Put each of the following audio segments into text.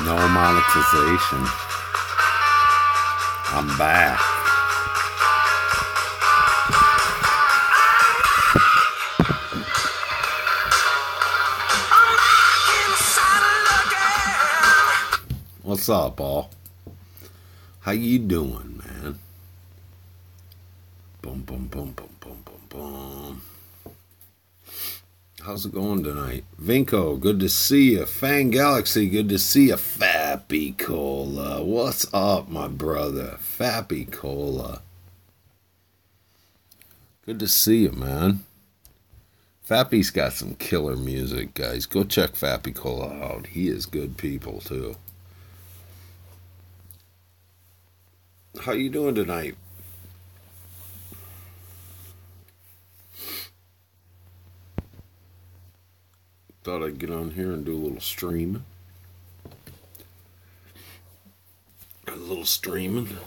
No monetization. I'm back. What's up, Paul? How you doing, man? Boom, boom, boom, boom, boom, boom, boom. How's it going tonight? Vinko, good to see you. Fang Galaxy, good to see you. Fappy Cola, what's up, my brother? Fappy Cola. Good to see you, man. Fappy's got some killer music, guys. Go check Fappy Cola out. He is good people, too. How you doing tonight? Thought I'd get on here and do a little streaming. A little streaming.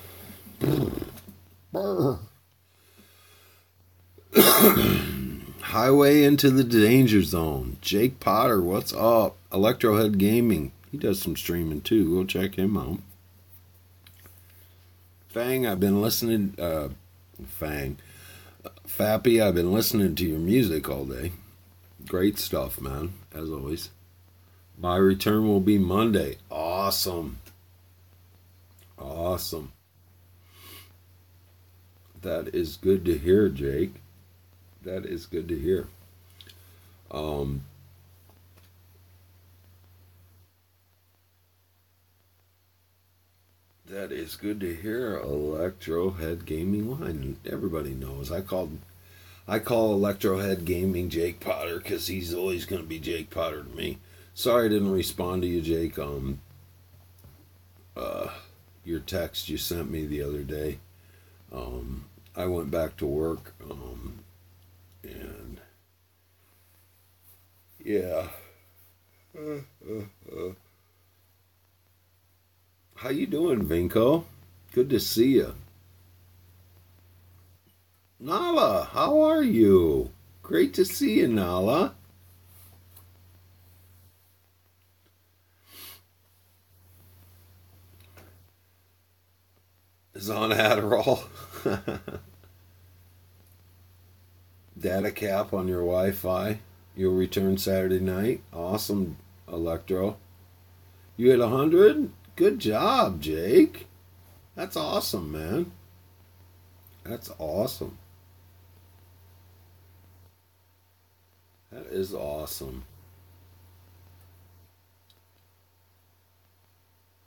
Highway into the Danger Zone. Jake Potter, what's up? Electrohead Gaming. He does some streaming too. Go check him out. Fang, I've been listening. Fappy, I've been listening to your music all day. Great stuff, man, as always. My return will be Monday. Awesome. Awesome. That is good to hear, Jake. That is good to hear. That is good to hear. Electrohead Gaming Line. Everybody knows. I call Electrohead Gaming Jake Potter because he's always going to be Jake Potter to me. Sorry I didn't respond to you, Jake. Your text you sent me the other day. I went back to work. And yeah. How you doing, Vinko? Good to see you. Nala, how are you? Great to see you, Nala. Is on Adderall. Data cap on your Wi-Fi. You'll return Saturday night. Awesome, Electro. You hit 100? Good job, Jake. That's awesome, man. That's awesome. That is awesome.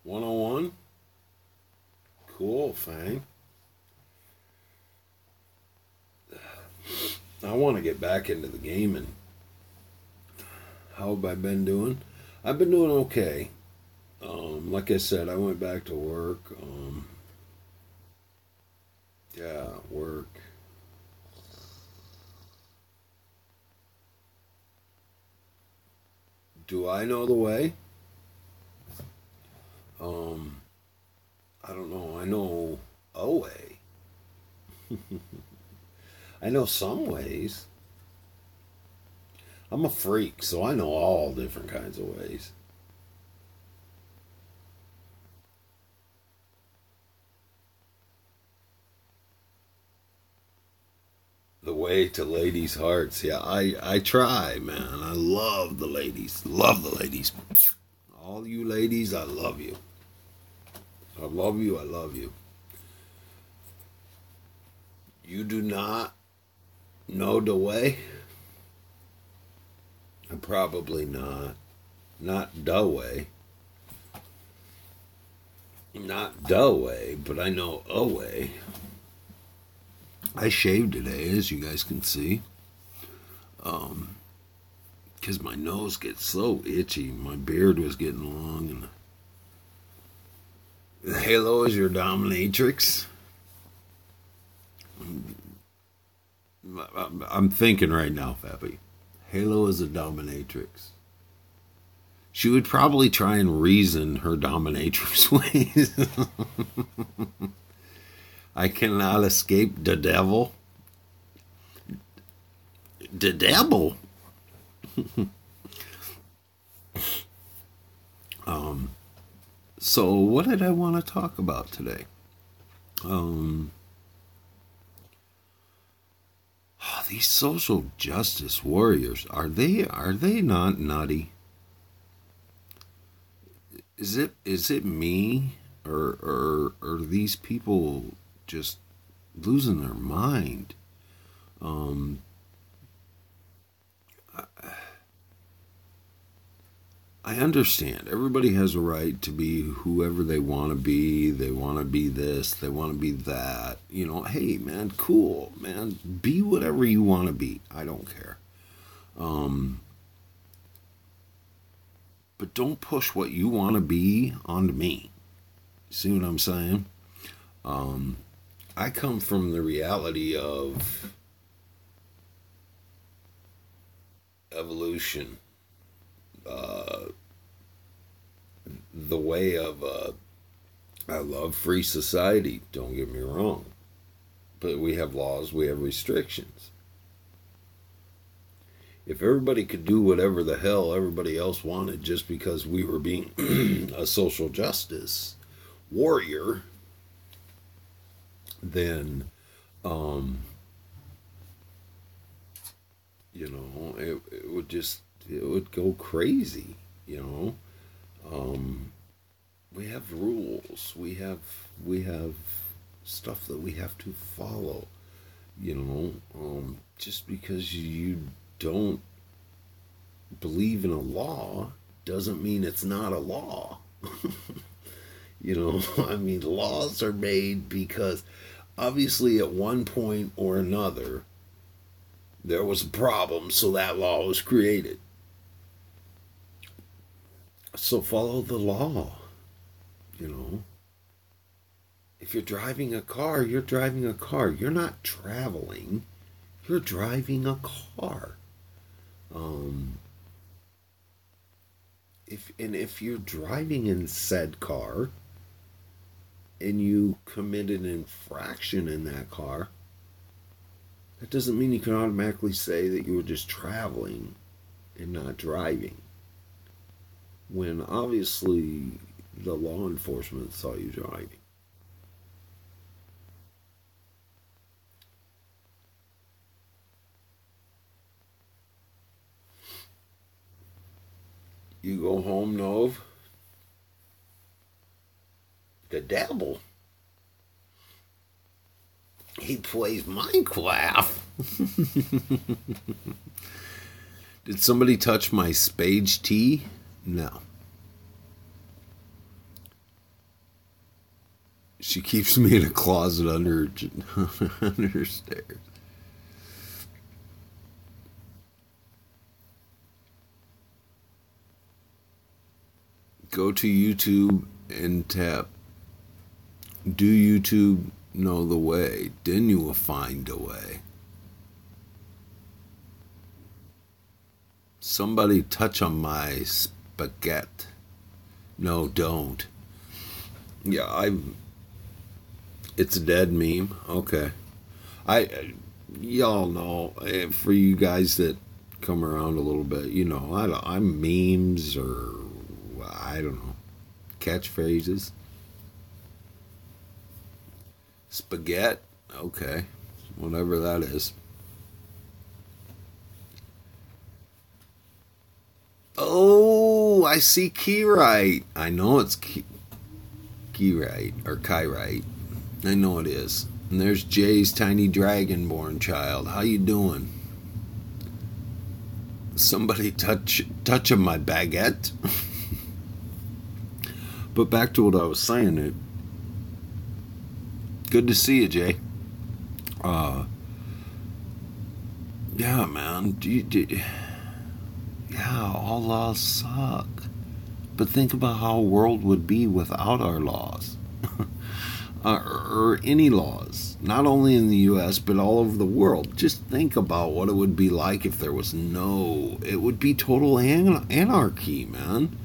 101? Cool, Fang. I want to get back into the gaming. How have I been doing? I've been doing okay. Like I said, I went back to work. Work. Do I know the way? I don't know. I know a way. I know some ways. I'm a freak, so I know all different kinds of ways. The way to ladies' hearts. Yeah, I try, man. I love the ladies. Love the ladies. All you ladies, I love you. I love you. I love you. You do not know the way? Probably not. Not the way. Not the way, but I know a way. I shaved today, as you guys can see. Because my nose gets so itchy. My beard was getting long. And the Halo is your dominatrix. I'm thinking right now, Fappy. Halo is a dominatrix. She would probably try and reason her dominatrix ways. I cannot escape the devil. The devil? So, what did I want to talk about today? Um, these social justice warriors, are they not nutty? Is it me, or are these people just losing their mind? Um, I understand. Everybody has a right to be whoever they want to be. They want to be this. They want to be that. Hey, man, cool, man. Be whatever you want to be. I don't care. Um, but don't push what you want to be onto me. See what I'm saying? Um, I come from the reality of evolution, uh, the way of I love free society, don't get me wrong. But we have laws, we have restrictions. If everybody could do whatever the hell everybody else wanted just because we were being a social justice warrior, then, um, it would go crazy, you know. Um, we have rules, we have stuff that we have to follow, just because you don't believe in a law doesn't mean it's not a law. I mean, laws are made because obviously at one point or another there was a problem, so that law was created. So follow the law, you know. If you're driving a car, you're driving a car. You're not traveling. You're driving a car. Um, if you're driving in said car and you commit an infraction in that car, that doesn't mean you can automatically say that you were just traveling and not driving. When obviously the law enforcement saw you driving. You go home, Nove. The devil. He plays Minecraft. Did somebody touch my spage tea? No. She keeps me in a closet under under her stairs. Go to YouTube and tap "Do YouTube know the way?" Then you will find a way. Somebody touch on my spaghetti. No, don't. Yeah, It's a dead meme. Okay. Y'all know, for you guys that come around a little bit, I'm memes, or I don't know, catchphrases. Spaghetti. Okay. Whatever that is. Oh, I see Keyright. I know it's Keyright or Kyrite. I know it is. And there's Jay's tiny dragonborn child. How you doing? Somebody touch on my baguette. But back to what I was saying. Good to see you, Jay. Uh, yeah, man. Yeah, all laws suck. But think about how a world would be without our laws. Or any laws. Not only in the U.S., but all over the world. Just think about what it would be like if there was no... It would be total anarchy, man.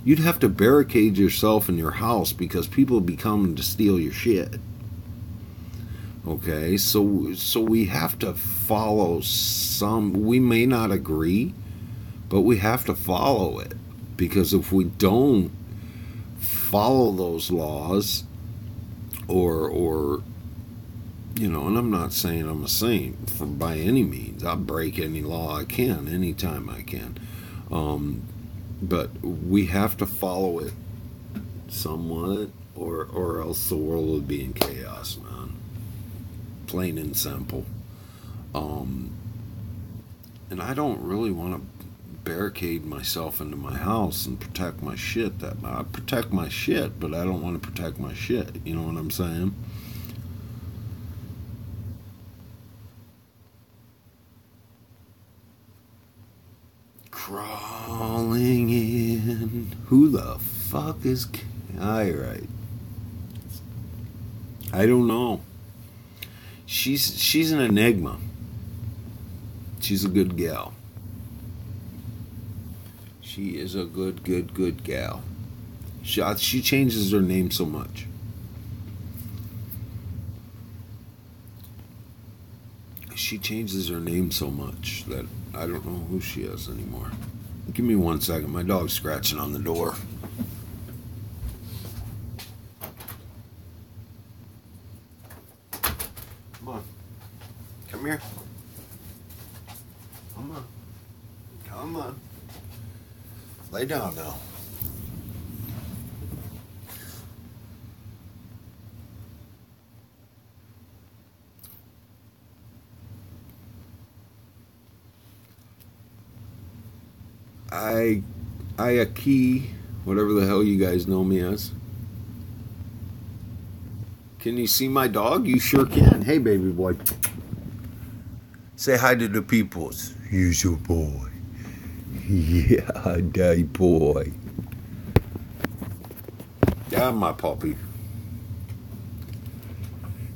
You'd have to barricade yourself in your house because people would be coming to steal your shit. Okay, so we have to follow some... We may not agree, but we have to follow it. Because if we don't follow those laws, or and I'm not saying I'm a saint by any means. I break any law I can anytime I can, but we have to follow it somewhat, or else the world would be in chaos, man. Plain and simple. And I don't really want to barricade myself into my house and protect my shit. I protect my shit, but I don't want to protect my shit. You know what I'm saying? Crawling in. Who the fuck is... Alright. I don't know. She's an enigma. She's a good gal. She is a good gal. She changes her name so much. She changes her name so much that I don't know who she is anymore. Give me 1 second. My dog's scratching on the door. Come on. Come here. Come on. Come on. Lay down now. I key, whatever the hell you guys know me as. Can you see my dog? You sure can. Hey, baby boy. Say hi to the peoples. Here's your boy. Yeah, daddy boy. Yeah, my puppy.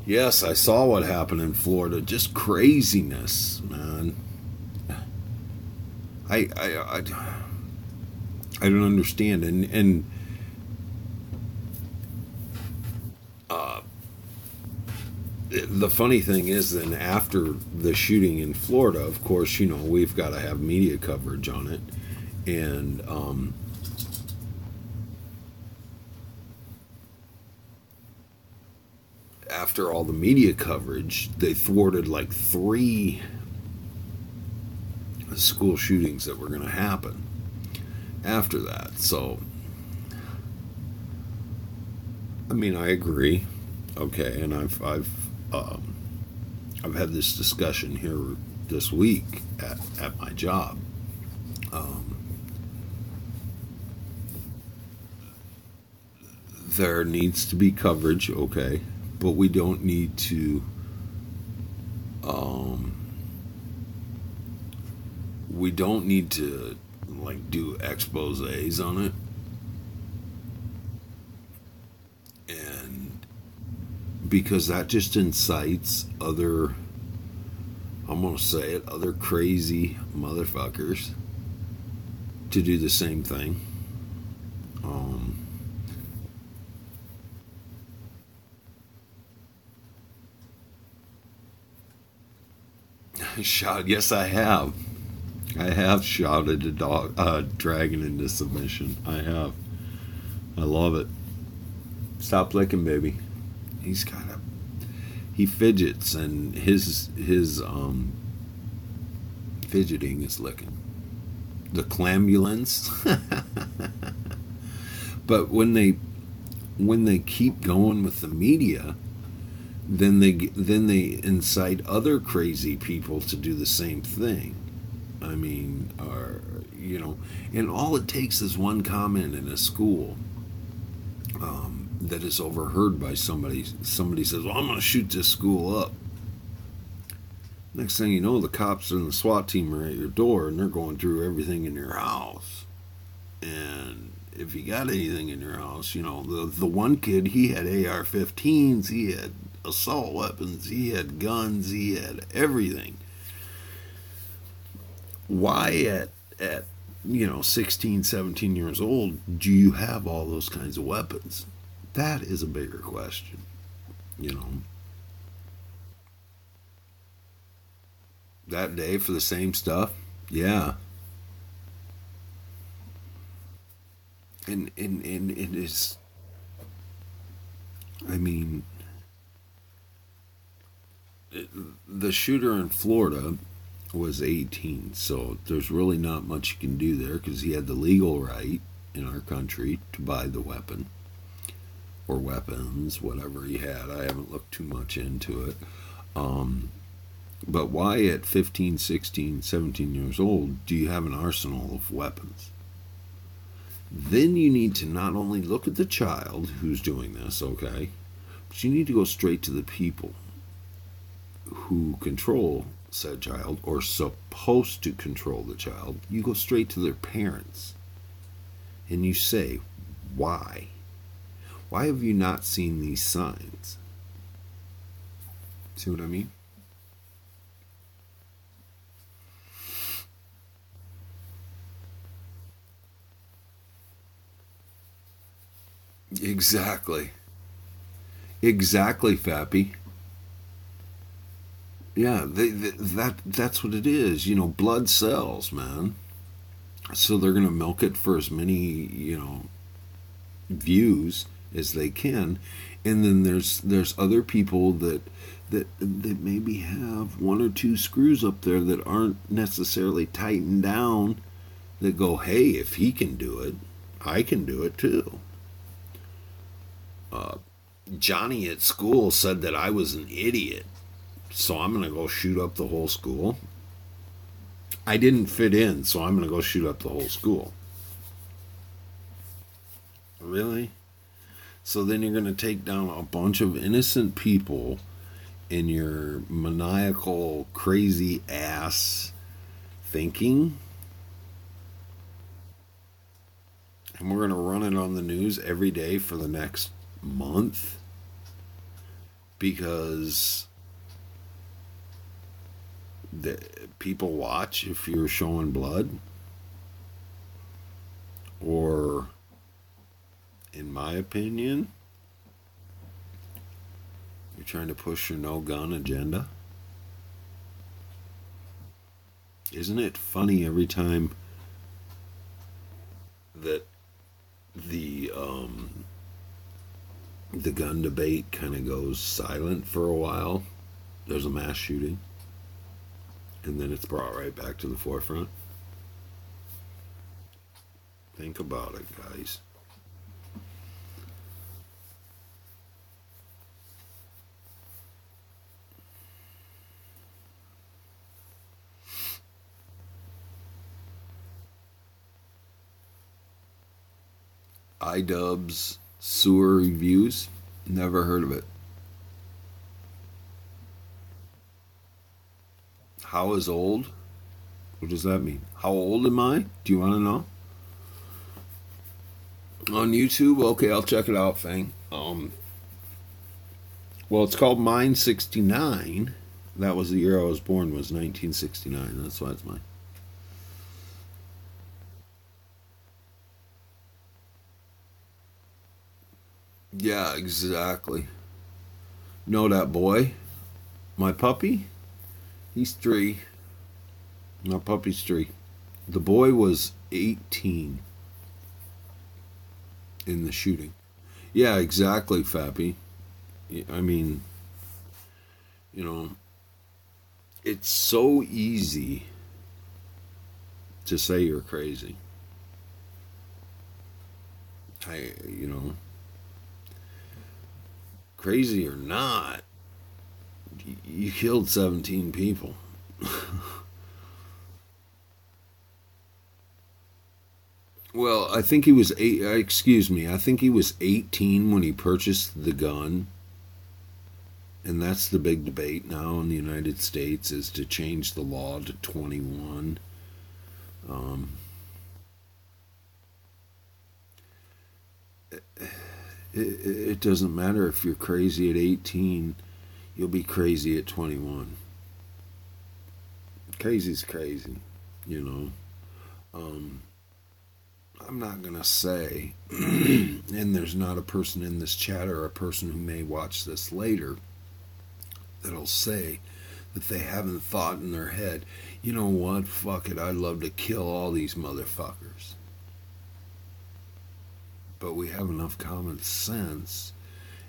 Yes, I saw what happened in Florida. Just craziness, man. I don't understand, and the funny thing is, then after the shooting in Florida, of course, we've got to have media coverage on it, and after all the media coverage, they thwarted like 3 school shootings that were going to happen after that. So, I mean, I agree. Okay, and I've had this discussion here this week at my job. There needs to be coverage, okay, but we don't need to like do exposés on it, and because that just incites other, I'm gonna say it, other crazy motherfuckers to do the same thing. Yes, I have. I have shouted a dragon into submission. I have. I love it. Stop licking, baby. He fidgets, and his fidgeting is licking. The clambulance. But when they keep going with the media, then they incite other crazy people to do the same thing. I mean, and all it takes is one comment in a school that is overheard by somebody. Somebody says, "Well, I'm going to shoot this school up." Next thing you know, the cops and the SWAT team are at your door, and they're going through everything in your house. And if you got anything in your house, the one kid, he had AR-15s, he had assault weapons, he had guns, he had everything. Why at 16, 17 years old do you have all those kinds of weapons? That is a bigger question. That day for the same stuff? Yeah. And it is, I mean, the shooter in Florida was 18, so there's really not much you can do there because he had the legal right in our country to buy the weapon or weapons, whatever he had. I haven't looked too much into it. But why at 15, 16, 17 years old do you have an arsenal of weapons? Then you need to not only look at the child who's doing this, okay, but you need to go straight to the people who control said child or supposed to control the child. You go straight to their parents and you say, why? Why have you not seen these signs? See what I mean? Exactly. Exactly, Fappy. Yeah, that's what it is. You know, blood sells, man. So they're gonna milk it for as many, views as they can, and then there's other people that maybe have one or two screws up there that aren't necessarily tightened down. That go, hey, if he can do it, I can do it too. Uh, Johnny at school said that I was an idiot, so I'm gonna go shoot up the whole school. I didn't fit in, so I'm gonna go shoot up the whole school. Really? So then you're gonna take down a bunch of innocent people in your maniacal, crazy ass thinking, and we're gonna run it on the news every day for the next month because the people watch if you're showing blood, or in my opinion you're trying to push your no gun agenda. Isn't it funny every time that the the gun debate kind of goes silent for a while? There's a mass shooting and then it's brought right back to the forefront. Think about it, guys. iDubbbz sewer reviews. Never heard of it. How is old? What does that mean? How old am I? Do you want to know? On YouTube? Okay, I'll check it out, Fang. Well, it's called Mine 69. That was the year I was born, was 1969. That's why it's mine. Yeah, exactly. Know that boy? My puppy? He's 3. My puppy's 3. The boy was 18 in the shooting. Yeah, exactly, Fappy. I mean, you know, it's so easy to say you're crazy. You know, crazy or not, you killed 17 people. Well, I think he was eight. Excuse me. I think he was 18 when he purchased the gun, and that's the big debate now in the United States is to change the law to 21. Um, it doesn't matter if you're crazy at 18. You'll be crazy at 21. Crazy's crazy, you know. Um, I'm not going to say, and there's not a person in this chat or a person who may watch this later that'll say that they haven't thought in their head, you know what, fuck it, I'd love to kill all these motherfuckers. but we have enough common sense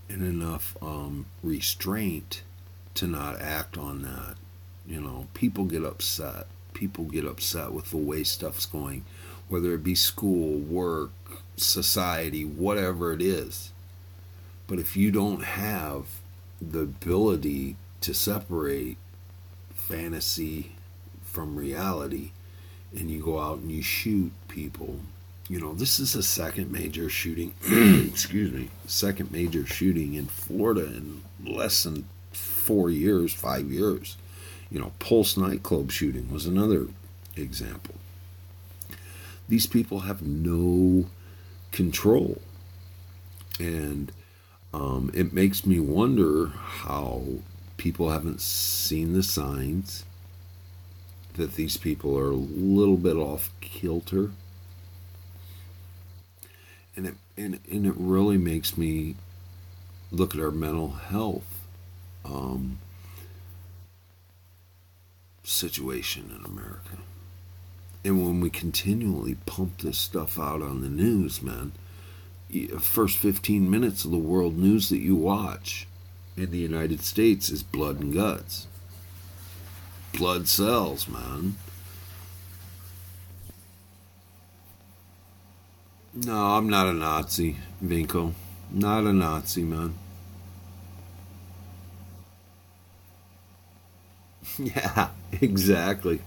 and enough restraint to not act on that. You know, people get upset. People get upset with the way stuff's going, whether it be school, work, society, whatever it is. But if you don't have the ability to separate fantasy from reality, and you go out and you shoot people, you know, this is the second major shooting, excuse me, second major shooting in Florida in less than 4 years, 5 years. You know, Pulse nightclub shooting was another example. These people have no control. And it makes me wonder how people haven't seen the signs that these people are a little bit off kilter. And it really makes me look at our mental health situation in America. And when we continually pump this stuff out on the news, man, first 15 minutes of the world news that you watch in the United States is blood and guts. Blood sells, man. No, I'm not a Nazi, Vinko. Not a Nazi, man. Yeah, exactly.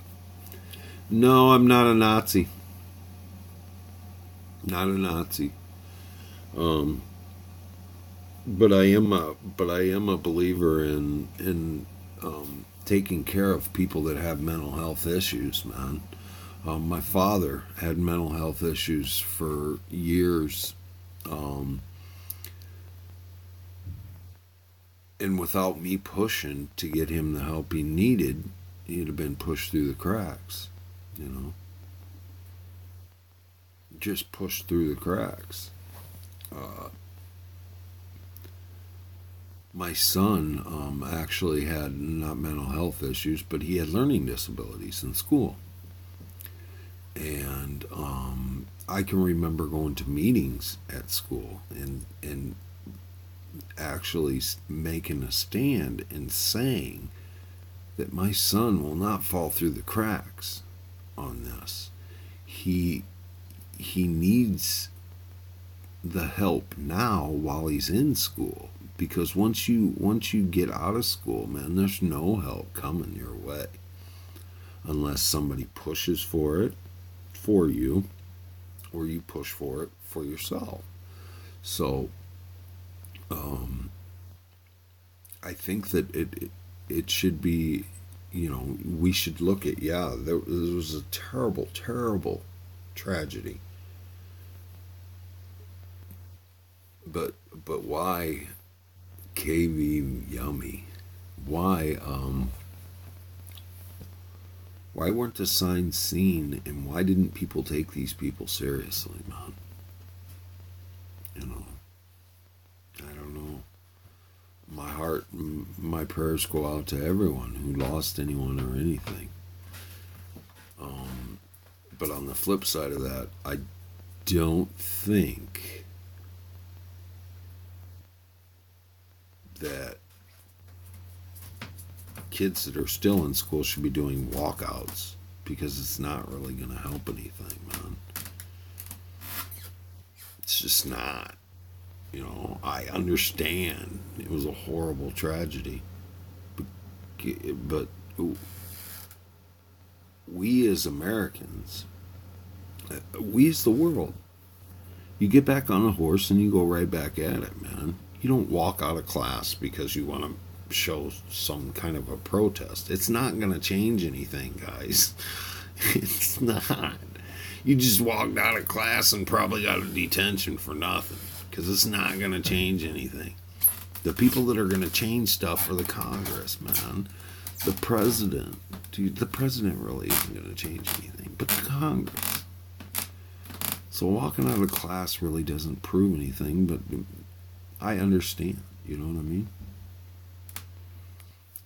No, I'm not a Nazi. Not a Nazi. But I am a believer in taking care of people that have mental health issues, man. My father had mental health issues for years, and without me pushing to get him the help he needed, he'd have been pushed through the cracks, you know. Just pushed through the cracks. My son actually had not mental health issues, but he had learning disabilities in school. And I can remember going to meetings at school and actually making a stand and saying that my son will not fall through the cracks on this. He needs the help now while he's in school, because once you get out of school, man, there's no help coming your way unless somebody pushes for it for you, or you push for it for yourself. So I think that it should be, you know, we should look at, there was a terrible tragedy, but why KV Yummy? Why weren't the signs seen, and why didn't people take these people seriously, man? You know, I don't know. My heart, my prayers go out to everyone who lost anyone or anything. But on the flip side of that, I don't think that kids that are still in school should be doing walkouts, because it's not really going to help anything, man. It's just not. You know, I understand it was a horrible tragedy, but we as Americans, we as the world, you get back on a horse and you go right back at it, man. You don't walk out of class because you want to show some kind of a protest. It's not going to change anything, guys. It's not. You just walked out of class and probably got a detention for nothing, because it's not going to change anything. The people that are going to change stuff are the Congress, man. The president. Dude, the president really isn't going to change anything, but the Congress. So walking out of class really doesn't prove anything, but I understand. You know what I mean?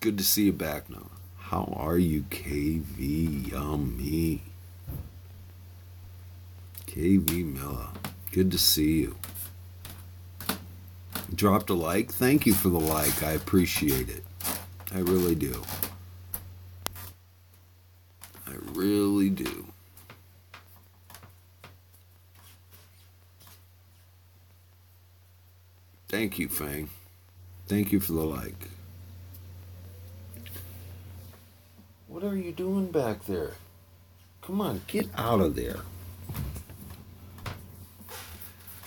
Good to see you back now. How are you, KV Yummy? KV Miller. Good to see you. dropped a like. Thank you for the like. I appreciate it. I really do. I really do. Thank you, Fang. Thank you for the like. What are you doing back there? Come on, get out of there.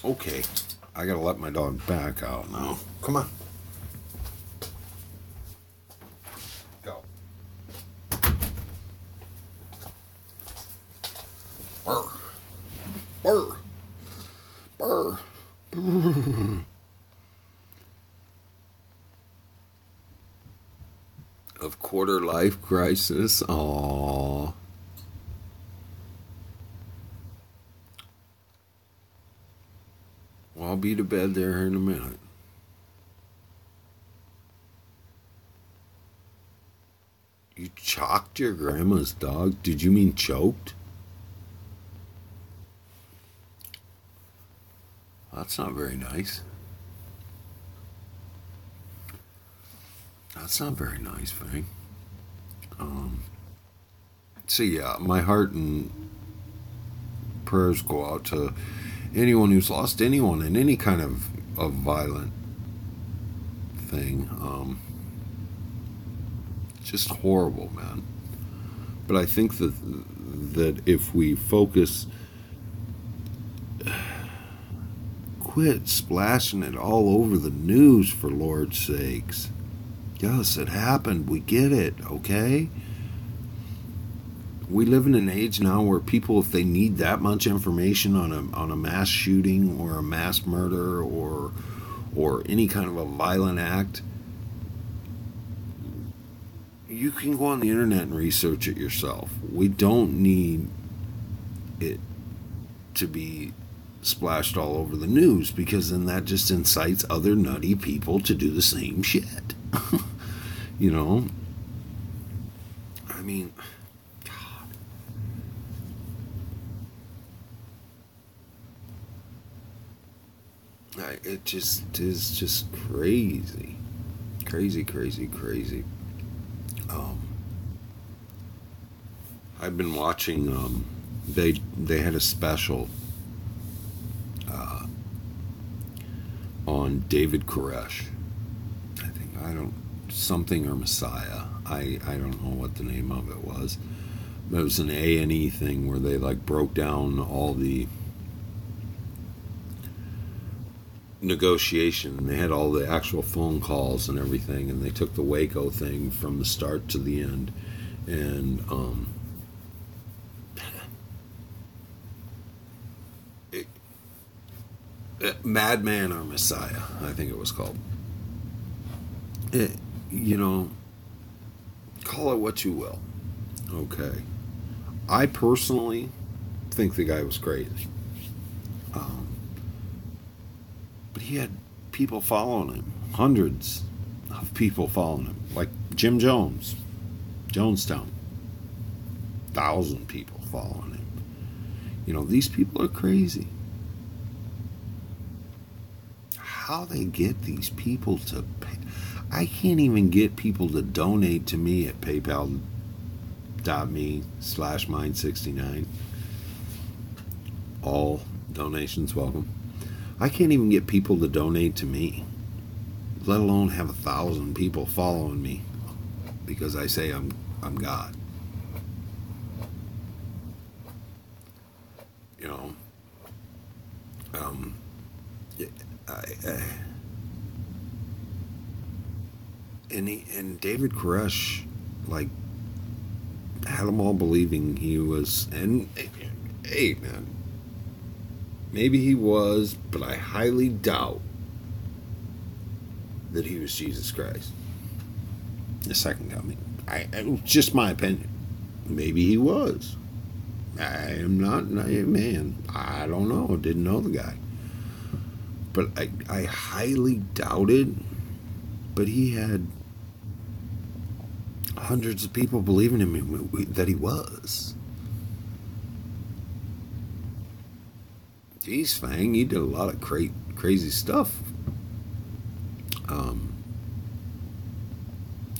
Okay, I gotta let my dog back out now. Come on. Go. Burr. Burr. Burr. Burr. Of quarter life crisis. Aww. Well, I'll be to bed there in a minute. You chalked your grandma's dog? Did you mean choked? That's not very nice. That's not very nice, Frank. So yeah, my heart and prayers go out to anyone who's lost anyone in any kind of violent thing. Just horrible, man. But I think that if we focus, quit splashing it all over the news, for Lord's sakes. Yes, it happened. We get it, okay? We live in an age now where people, if they need that much information on a mass shooting or a mass murder or any kind of a violent act, you can go on the internet and research it yourself. We don't need it to be splashed all over the news, because then that just incites other nutty people to do the same shit. You know? I mean, God. It just is just crazy. Crazy, crazy, crazy. I've been watching, they had a special on David Koresh. Something or Messiah. I don't know what the name of it was. But it was an A&E thing where they like broke down all the negotiation. They had all the actual phone calls and everything, and they took the Waco thing from the start to the end. And Madman or Messiah, I think it was called. You know, call it what you will. Okay. I personally think the guy was crazy. But he had people following him. Hundreds of people following him. Like Jim Jones. Jonestown. 1,000 people following him. You know, these people are crazy. How they get these people to pay. I can't even get people to donate to me at paypal.me/mind69. All donations welcome. I can't even get people to donate to me, let alone have 1,000 people following me because I say I'm God. You know, and David Koresh, like, had them all believing he was, and hey, man, maybe he was, but I highly doubt that he was Jesus Christ, the second coming. It was just my opinion. Maybe he was. I am not, man, I don't know. Didn't know the guy. But I highly doubted, but he had hundreds of people believing in him that he was. Geez, Fang, he did a lot of crazy stuff.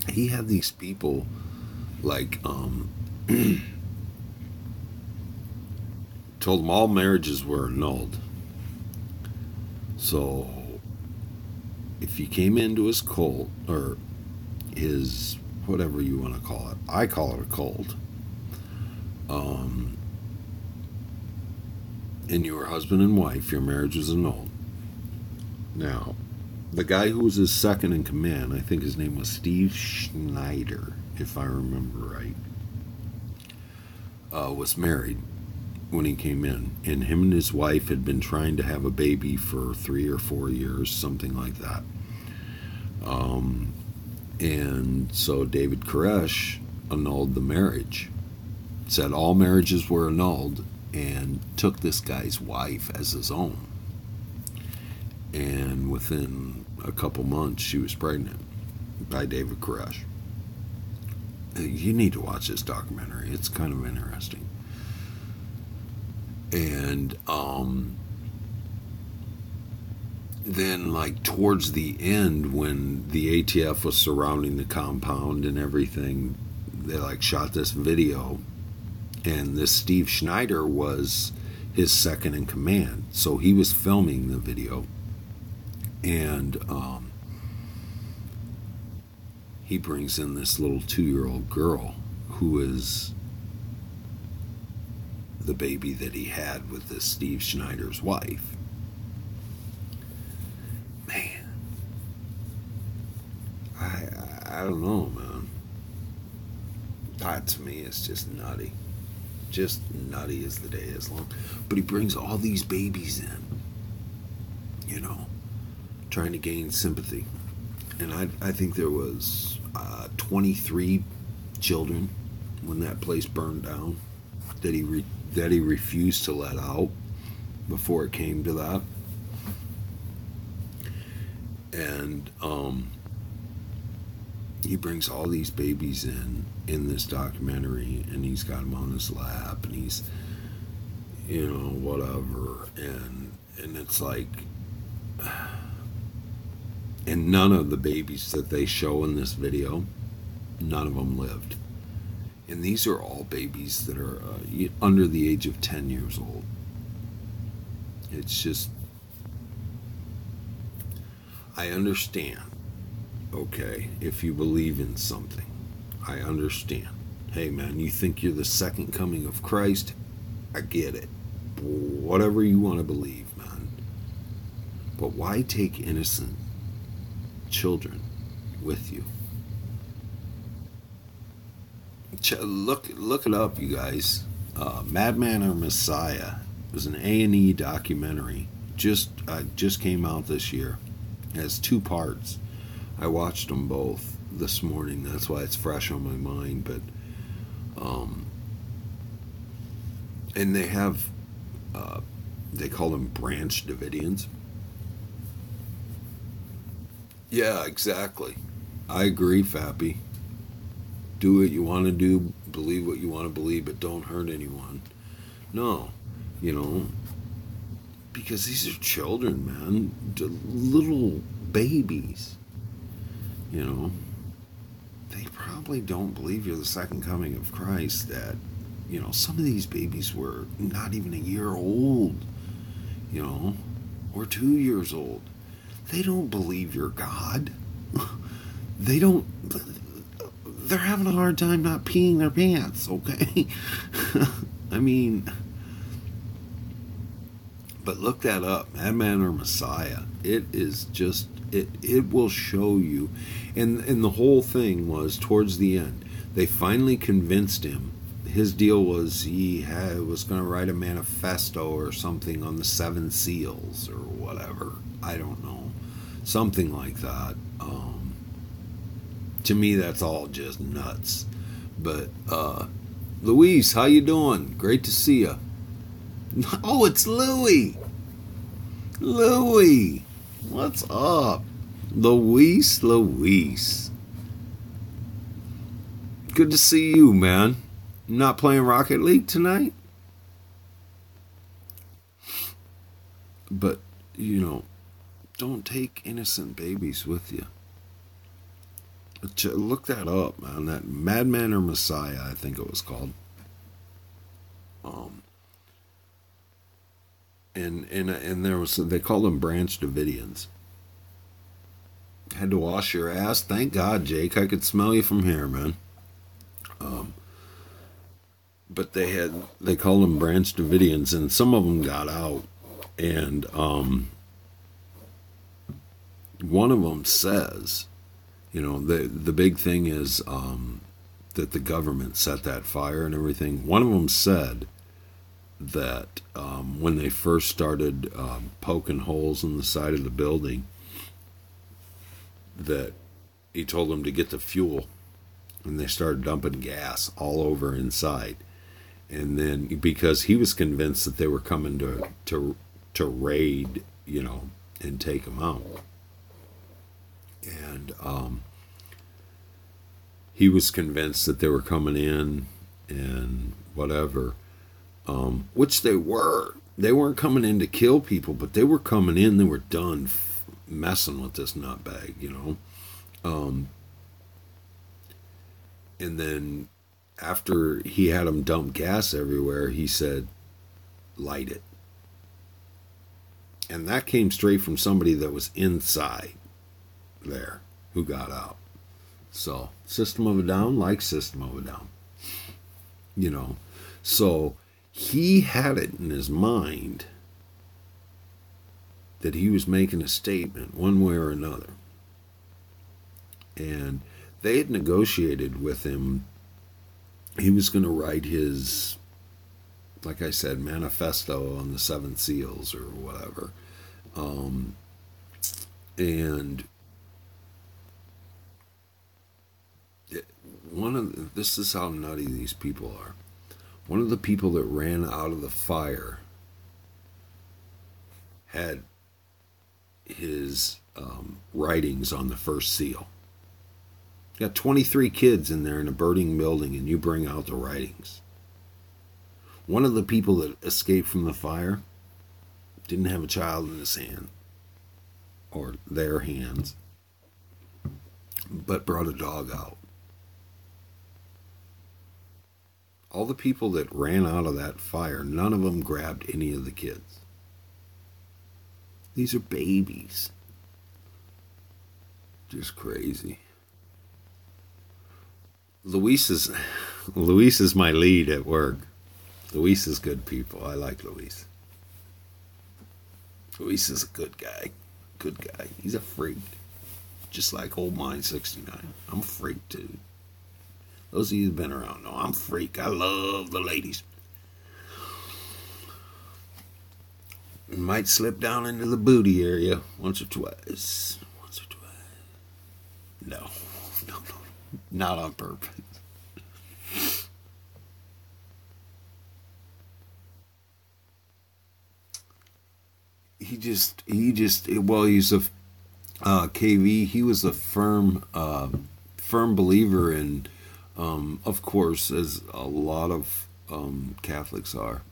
he had these people like told them all marriages were annulled. So if you came into his cult, or his, whatever you want to call it, I call it a cult, and you were husband and wife, your marriage was annulled. Now, the guy who was his second in command, I think his name was Steve Schneider, if I remember right, was married when he came in, and him and his wife had been trying to have a baby for 3 or 4 years, something like that. And so David Koresh annulled the marriage, said all marriages were annulled, and took this guy's wife as his own. And within a couple months, she was pregnant by David Koresh. You need to watch this documentary. It's kind of interesting. And then, like, towards the end, when the ATF was surrounding the compound and everything, they, like, shot this video. And this Steve Schneider was his second in command. So he was filming the video. And he brings in this little 2-year-old girl who is the baby that he had with this Steve Schneider's wife. Man, I don't know, man. That to me is just nutty. Just nutty as the day is long. But he brings all these babies in, you know, trying to gain sympathy. And I think there was 23 children when that place burned down that he refused to let out before it came to that. And he brings all these babies in this documentary, and he's got them on his lap, and he's, you know, whatever, and it's like, and none of the babies that they show in this video, none of them lived. And these are all babies that are under the age of 10 years old. It's just, I understand, okay, if you believe in something, I understand. Hey man, you think you're the second coming of Christ? I get it. Whatever you want to believe, man. But why take innocent children with you? Look it up, you guys. Madman or Messiah was an A&E documentary. Just came out this year. It has 2 parts. I watched them both this morning. That's why it's fresh on my mind. But and they have they call them Branch Davidians. Yeah, exactly. I agree, Fappy. Do what you want to do, believe what you want to believe, but don't hurt anyone. No, you know, because these are children, man, little babies. You know, they probably don't believe you're the second coming of Christ. That, you know, some of these babies were not even a year old, you know, or 2 years old. They don't believe you're God. They don't. They're having a hard time not peeing their pants, okay? I mean, but look that up, Madman or Messiah. It is just, it will show you. And the whole thing was, towards the end, they finally convinced him. His deal was was going to write a manifesto or something on the 7 seals or whatever. I don't know. Something like that. To me, that's all just nuts. But, Luis, how you doing? Great to see you. Oh, it's Louie. Louie, what's up? Luis. Good to see you, man. Not playing Rocket League tonight? But, you know, don't take innocent babies with you. Look that up, man. That Madman or Messiah, I think it was called. Um, and there was, they called them Branch Davidians. Had to wash your ass. Thank God, Jake. I could smell you from here, man. But they called them Branch Davidians, and some of them got out, and one of them says, the big thing is that the government set that fire and everything. One of them said that when they first started poking holes in the side of the building, that he told them to get the fuel, and they started dumping gas all over inside. And then, because he was convinced that they were coming to raid, and take them out. And he was convinced that they were coming in and whatever, which they were. They weren't coming in to kill people, but they were coming in. They were done messing with this nutbag, and then after he had them dump gas everywhere, he said, light it. And that came straight from somebody that was inside there who got out. So, System of a Down, like System of a Down. So he had it in his mind that he was making a statement one way or another. And they had negotiated with him. He was going to write his, like I said, manifesto on the 7 seals or whatever. And this is how nutty these people are. One of the people that ran out of the fire had his writings on the first seal. You got 23 kids in there in a burning building, and you bring out the writings. One of the people that escaped from the fire didn't have a child in his hand, or their hands, but brought a dog out. All the people that ran out of that fire, none of them grabbed any of the kids. These are babies. Just crazy. Luis is my lead at work. Luis is good people. I like Luis. Luis is a good guy. Good guy. He's a freak. Just like old Mine 69. I'm a freak too. Those of you who've been around know I'm a freak. I love the ladies. Might slip down into the booty area once or twice. No. Not on purpose. He's a KV. He was a firm believer in, of course, as a lot of Catholics are.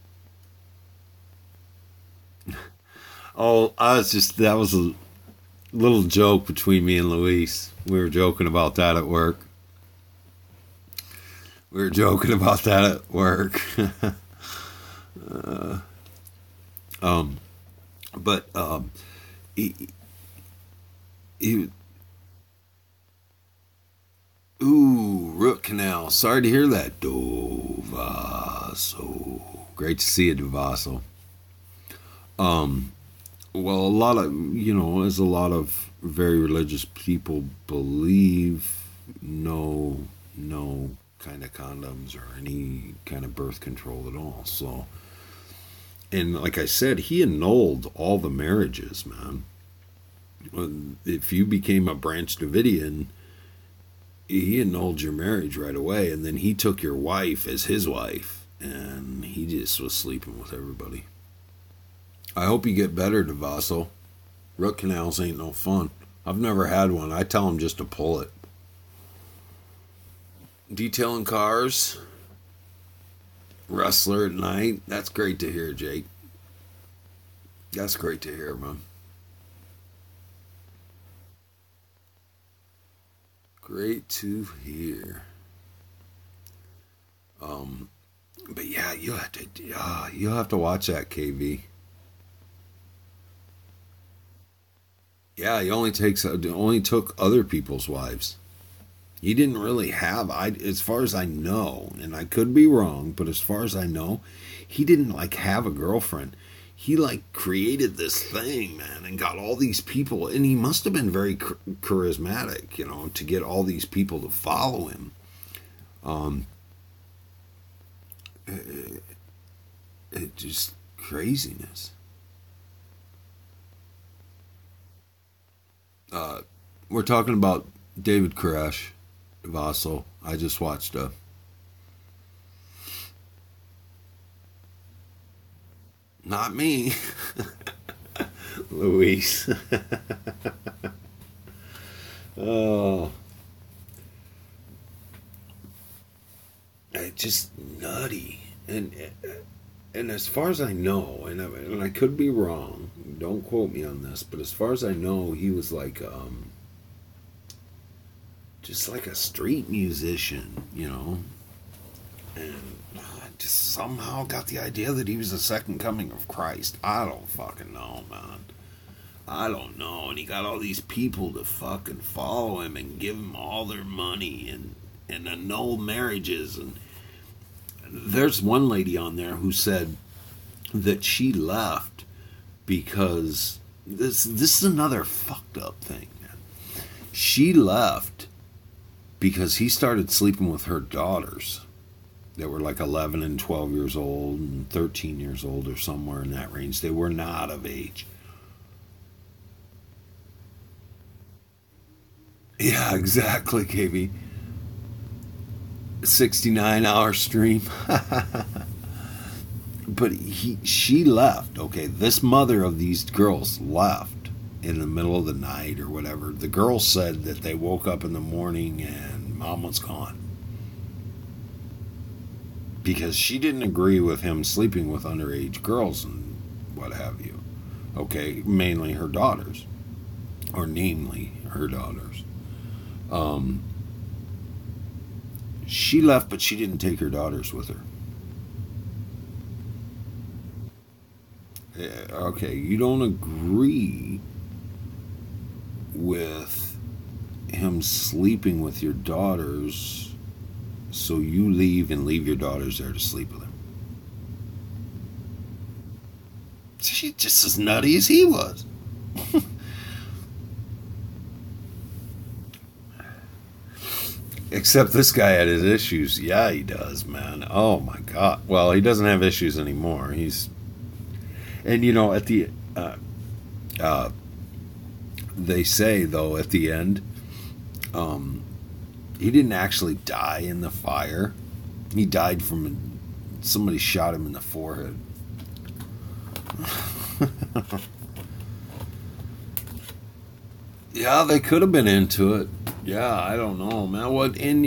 That was a little joke between me and Luis. We were joking about that at work. Root canal. Sorry to hear that. Dovaso. Great to see you, Dovaso. Well, a lot of, as a lot of very religious people believe, no kind of condoms or any kind of birth control at all. So, and like I said, he annulled all the marriages, man. If you became a Branch Davidian, he annulled your marriage right away, and then he took your wife as his wife, and he just was sleeping with everybody. I hope you get better, DeVaso. Root canals ain't no fun. I've never had one. I tell them just to pull it. Detailing cars. Wrestler at night. That's great to hear, Jake. That's great to hear, man. Great to hear. But yeah, you'll have to watch that, KV. Yeah, he only took other people's wives. He didn't really have, as far as I know, and I could be wrong, but as far as I know, he didn't like have a girlfriend. He like created this thing, man, and got all these people, and he must have been very charismatic, to get all these people to follow him. It just craziness. We're talking about David Koresh, Vassal. I just watched not me, Luis. Oh, it's just nutty, and as far as I know, and I could be wrong. Don't quote me on this, but as far as I know, he was like just like a street musician, and I just somehow got the idea that he was the second coming of Christ. I don't fucking know, man. I don't know. And he got all these people to fucking follow him and give him all their money and annul marriages. And there's one lady on there who said that she left because this is another fucked up thing, man. She left because he started sleeping with her daughters that were like 11 and 12 years old and 13 years old or somewhere in that range. They were not of age. Yeah, exactly, KB. 69-hour stream. But she left, okay? This mother of these girls left in the middle of the night or whatever. The girls said that they woke up in the morning and mom was gone. Because she didn't agree with him sleeping with underage girls and what have you. Okay, mainly her daughters. Or namely her daughters. She left, but she didn't take her daughters with her. Okay, you don't agree with him sleeping with your daughters, so you leave and leave your daughters there to sleep with him. She's just as nutty as he was. Except this guy had his issues. Yeah, he does, man. Oh my God. Well, he doesn't have issues anymore. And at the they say though at the end, he didn't actually die in the fire. He died from somebody shot him in the forehead. Yeah, they could have been into it. Yeah, I don't know, man. What and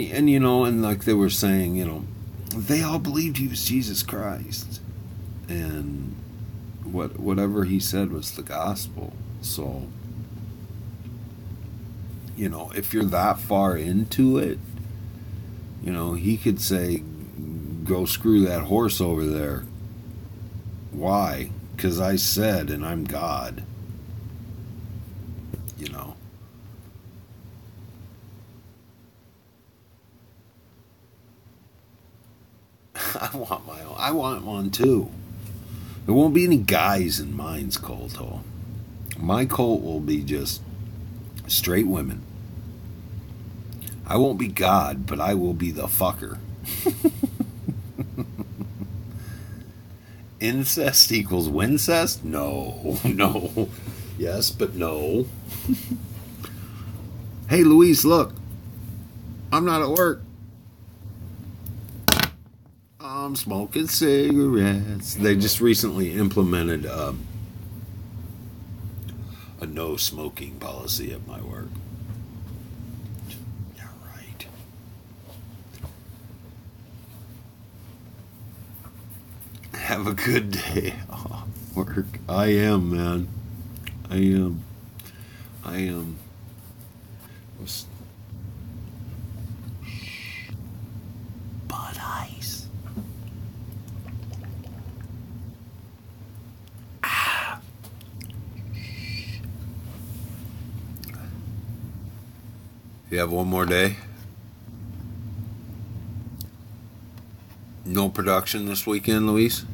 like they were saying, they all believed he was Jesus Christ, and whatever he said was the gospel. So, if you're that far into it, he could say, "Go screw that horse over there." Why? Because I said, and I'm God. I want one too. There won't be any guys in mine's cult, though. My cult will be just straight women. I won't be God, but I will be the fucker. Incest equals wincest? No. Yes, but no. Hey, Luis, look. I'm not at work. I'm smoking cigarettes. They just recently implemented a no smoking policy at my work. Yeah, right. Have a good day off work. I am, man. I am. You have one more day? No production this weekend, Luis?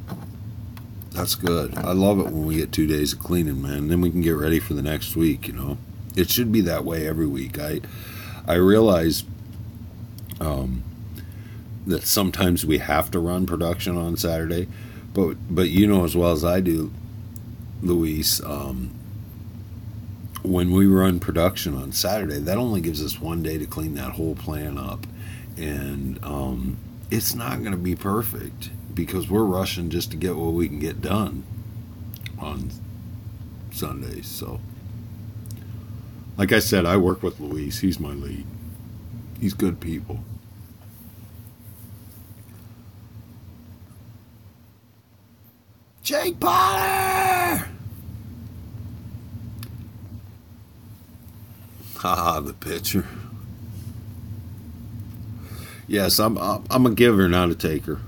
That's good. I love it when we get 2 days of cleaning, man. Then we can get ready for the next week, you know. It should be that way every week. I realize that sometimes we have to run production on Saturday, but you know as well as I do, Luis, when we run production on Saturday, that only gives us 1 day to clean that whole plan up. And it's not going to be perfect because we're rushing just to get what we can get done on Sundays. So, like I said, I work with Luis. He's my lead. He's good people. Jake Potter! Haha, the pitcher. Yes, I'm a giver, not a taker.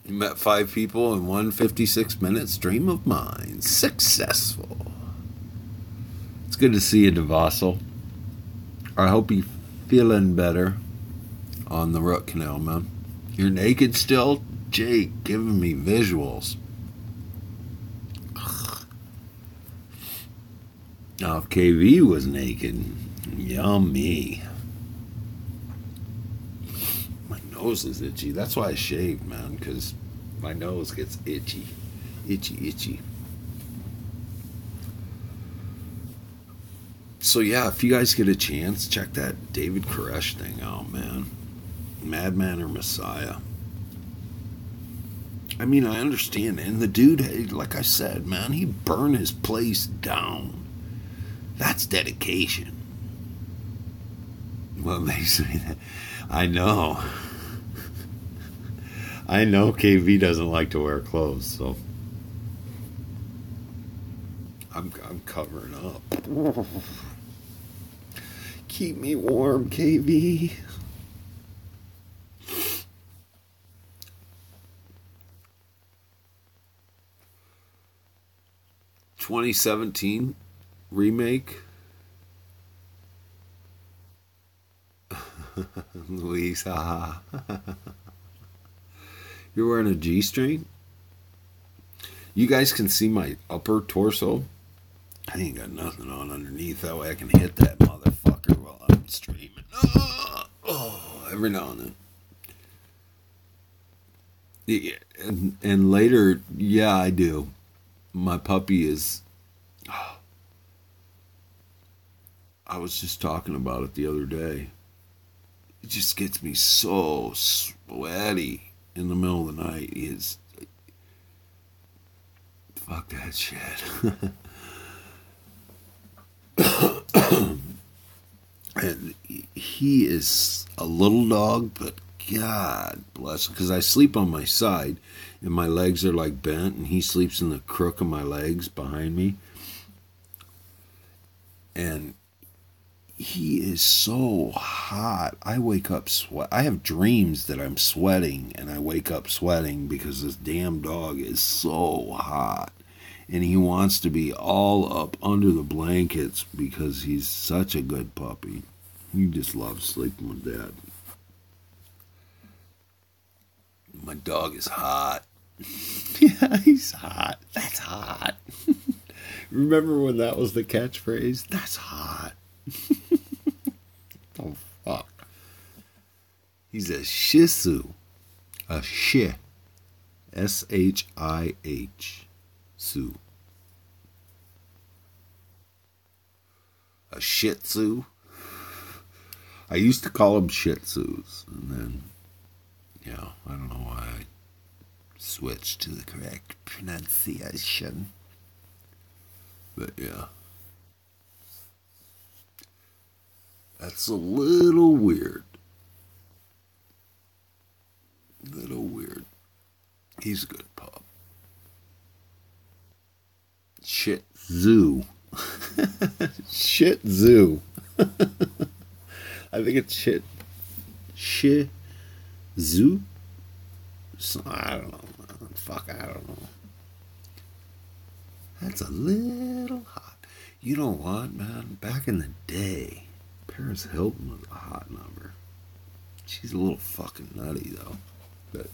You met 5 people in 156 minutes. Dream of mine. Successful. It's good to see you, DeVassel. I hope you're feeling better on the root canal, man. You're naked still? Jake, giving me visuals. Oh, KV was naked. Yummy. My nose is itchy. That's why I shaved, man, because my nose gets itchy. Itchy. So, yeah, if you guys get a chance, check that David Koresh thing out, man. Madman or Messiah. I mean, I understand. And the dude, like I said, man, he burned his place down. That's dedication. Well, they say that. I know. I know KV doesn't like to wear clothes, so I'm covering up. Keep me warm, KV. (2017) remake. Luis, haha. You're wearing a G-string? You guys can see my upper torso. I ain't got nothing on underneath. That way I can hit that motherfucker while I'm streaming. Oh, every now and then. Yeah, and later, yeah, I do. My puppy is... I was just talking about it the other day. It just gets me so sweaty in the middle of the night. It's... Fuck that shit. And he is a little dog, but God bless him. Because I sleep on my side, and my legs are like bent, and he sleeps in the crook of my legs behind me. And he is so hot. I wake up sweat. I have dreams that I'm sweating, and I wake up sweating because this damn dog is so hot. And he wants to be all up under the blankets because he's such a good puppy. He just loves sleeping with Dad. My dog is hot. Yeah, he's hot. That's hot. Remember when that was the catchphrase? That's hot. Oh, fuck. He's a Shih Tzu. A Shih. S-H-I-H. Tzu. A Shih Tzu. I used to call them Shih Tzus, and then, yeah, I don't know why I switched to the correct pronunciation. But yeah, that's a little weird. Little weird. He's a good pup. Shih Tzu. Shih Tzu. I think it's Shih Tzu. I don't know. Fuck, I don't know. That's a little hot. You know what, man? Back in the day, Paris Hilton was a hot number. She's a little fucking nutty, though. But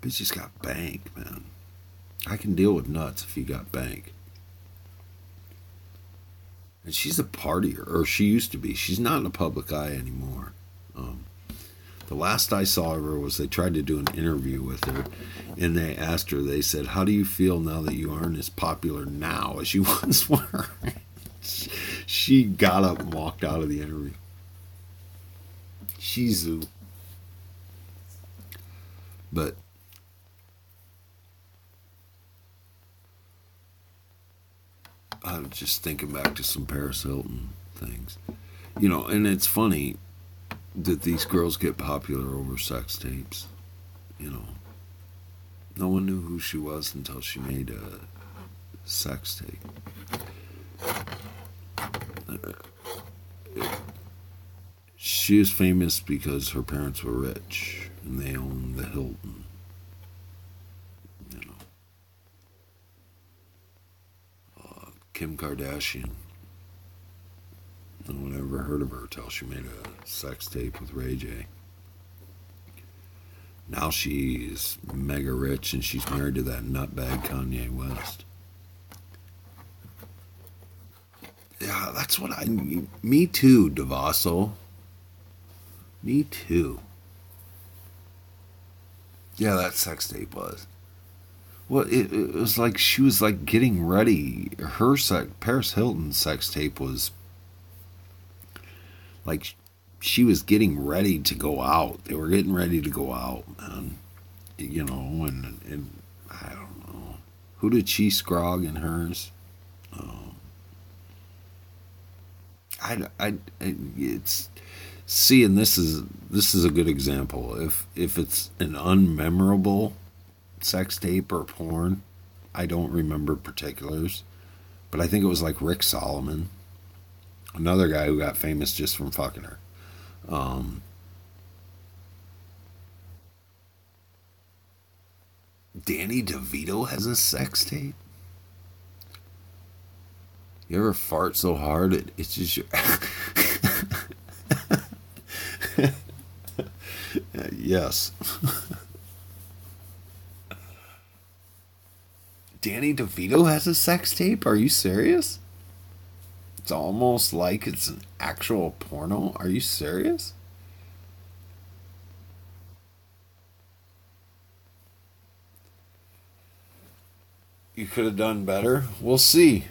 bitch just got bank, man. I can deal with nuts if you got bank. And she's a partier, or she used to be. She's not in the public eye anymore. The last I saw of her was they tried to do an interview with her, and they asked her, they said, how do you feel now that you aren't as popular now as you once were? She got up and walked out of the interview. Shizu. But I'm just thinking back to some Paris Hilton things. You know, and it's funny that these girls get popular over sex tapes. You know, no one knew who she was until she made a sex tape. She is famous because her parents were rich and they owned the Hilton. You know, Kim Kardashian. No one ever heard of her till she made a sex tape with Ray J. Now she's mega rich and she's married to that nutbag Kanye West. Yeah, that's what me too, Devasso. Me too. Yeah, that sex tape was. Well, it was like she was like getting ready. Paris Hilton's sex tape was like she was getting ready to go out. They were getting ready to go out, man. You know, and I don't know. Who did she scrog in hers? It's see, and this is a good example. If it's an unmemorable sex tape or porn, I don't remember particulars, but I think it was like Rick Solomon, another guy who got famous just from fucking her. Danny DeVito has a sex tape. You ever fart so hard it's just your... Yes. Danny DeVito has a sex tape? Are you serious? It's almost like it's an actual porno. Are you serious? You could have done better. We'll see.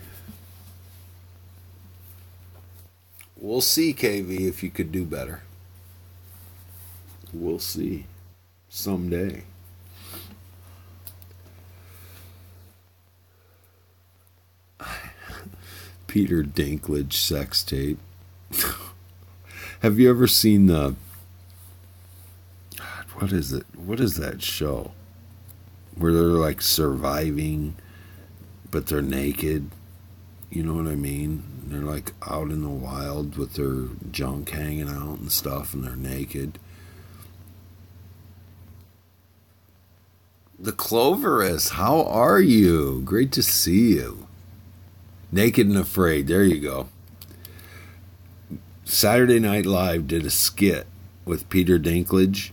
We'll see, KV, if you could do better. We'll see. Someday. Peter Dinklage sex tape. Have you ever seen the... God, what is it? What is that show? Where they're like surviving, but they're naked. You know what I mean? They're like out in the wild with their junk hanging out and stuff, and they're naked. The Cloverist, how are you? Great to see you. Naked and Afraid, there you go. Saturday Night Live did a skit with Peter Dinklage,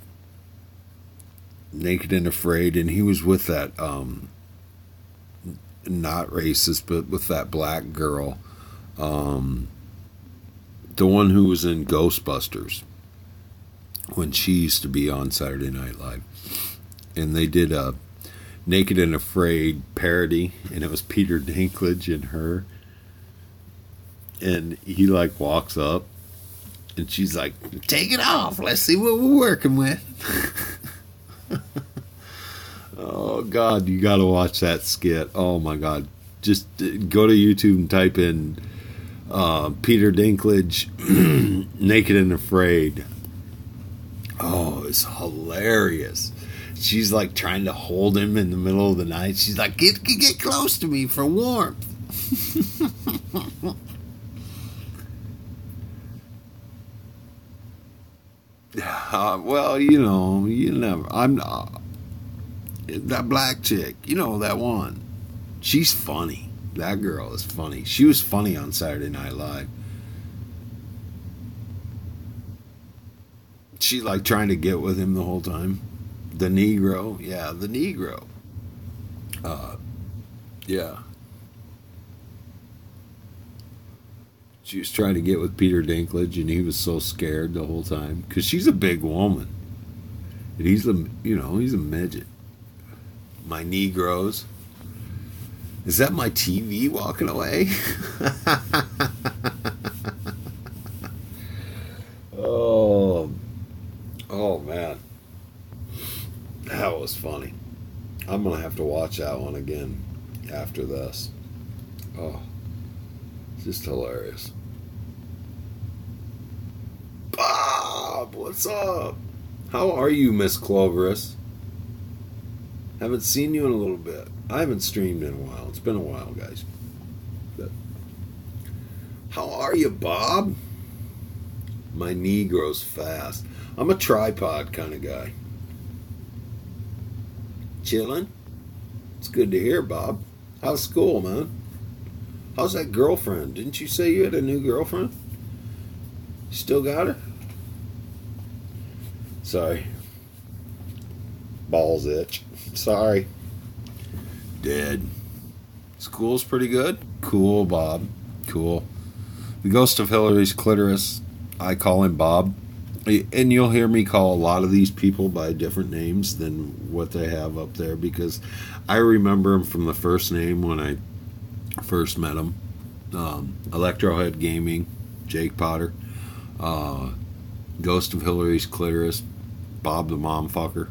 Naked and Afraid, and he was with that, not racist, but with that black girl, the one who was in Ghostbusters, when she used to be on Saturday Night Live. And they did a Naked and Afraid parody, and it was Peter Dinklage and her. And he like walks up, and she's like, "Take it off. Let's see what we're working with." Oh God, you got to watch that skit. Oh my God, just go to YouTube and type in Peter Dinklage Naked and Afraid. Oh, it's hilarious. She's like trying to hold him in the middle of the night. She's like, get close to me for warmth. Well, you know, you never. I'm not that black chick. You know that one. She's funny. That girl is funny. She was funny on Saturday Night Live. She like trying to get with him the whole time. The Negro. Yeah, the Negro. Yeah. She was trying to get with Peter Dinklage, and he was so scared the whole time because she's a big woman, and he's he's a midget. My Negroes. Is that my TV walking away? Oh man, that was funny. I'm gonna have to watch that one again after this. Oh, just hilarious. Bob, what's up? How are you, Miss Cloverus? Haven't seen you in a little bit. I haven't streamed in a while. It's been a while, guys. But how are you, Bob? My knee grows fast. I'm a tripod kind of guy. Chilling? It's good to hear, Bob. How's school, man? How's that girlfriend? Didn't you say you had a new girlfriend? You still got her? Sorry. Balls itch. Sorry. Dead. School's pretty good? Cool, Bob. Cool. The ghost of Hillary's clitoris. I call him Bob. And you'll hear me call a lot of these people by different names than what they have up there because I remember them from the first name when I first met them. Electrohead Gaming, Jake Potter, Ghost of Hillary's Clitoris, Bob the Momfucker.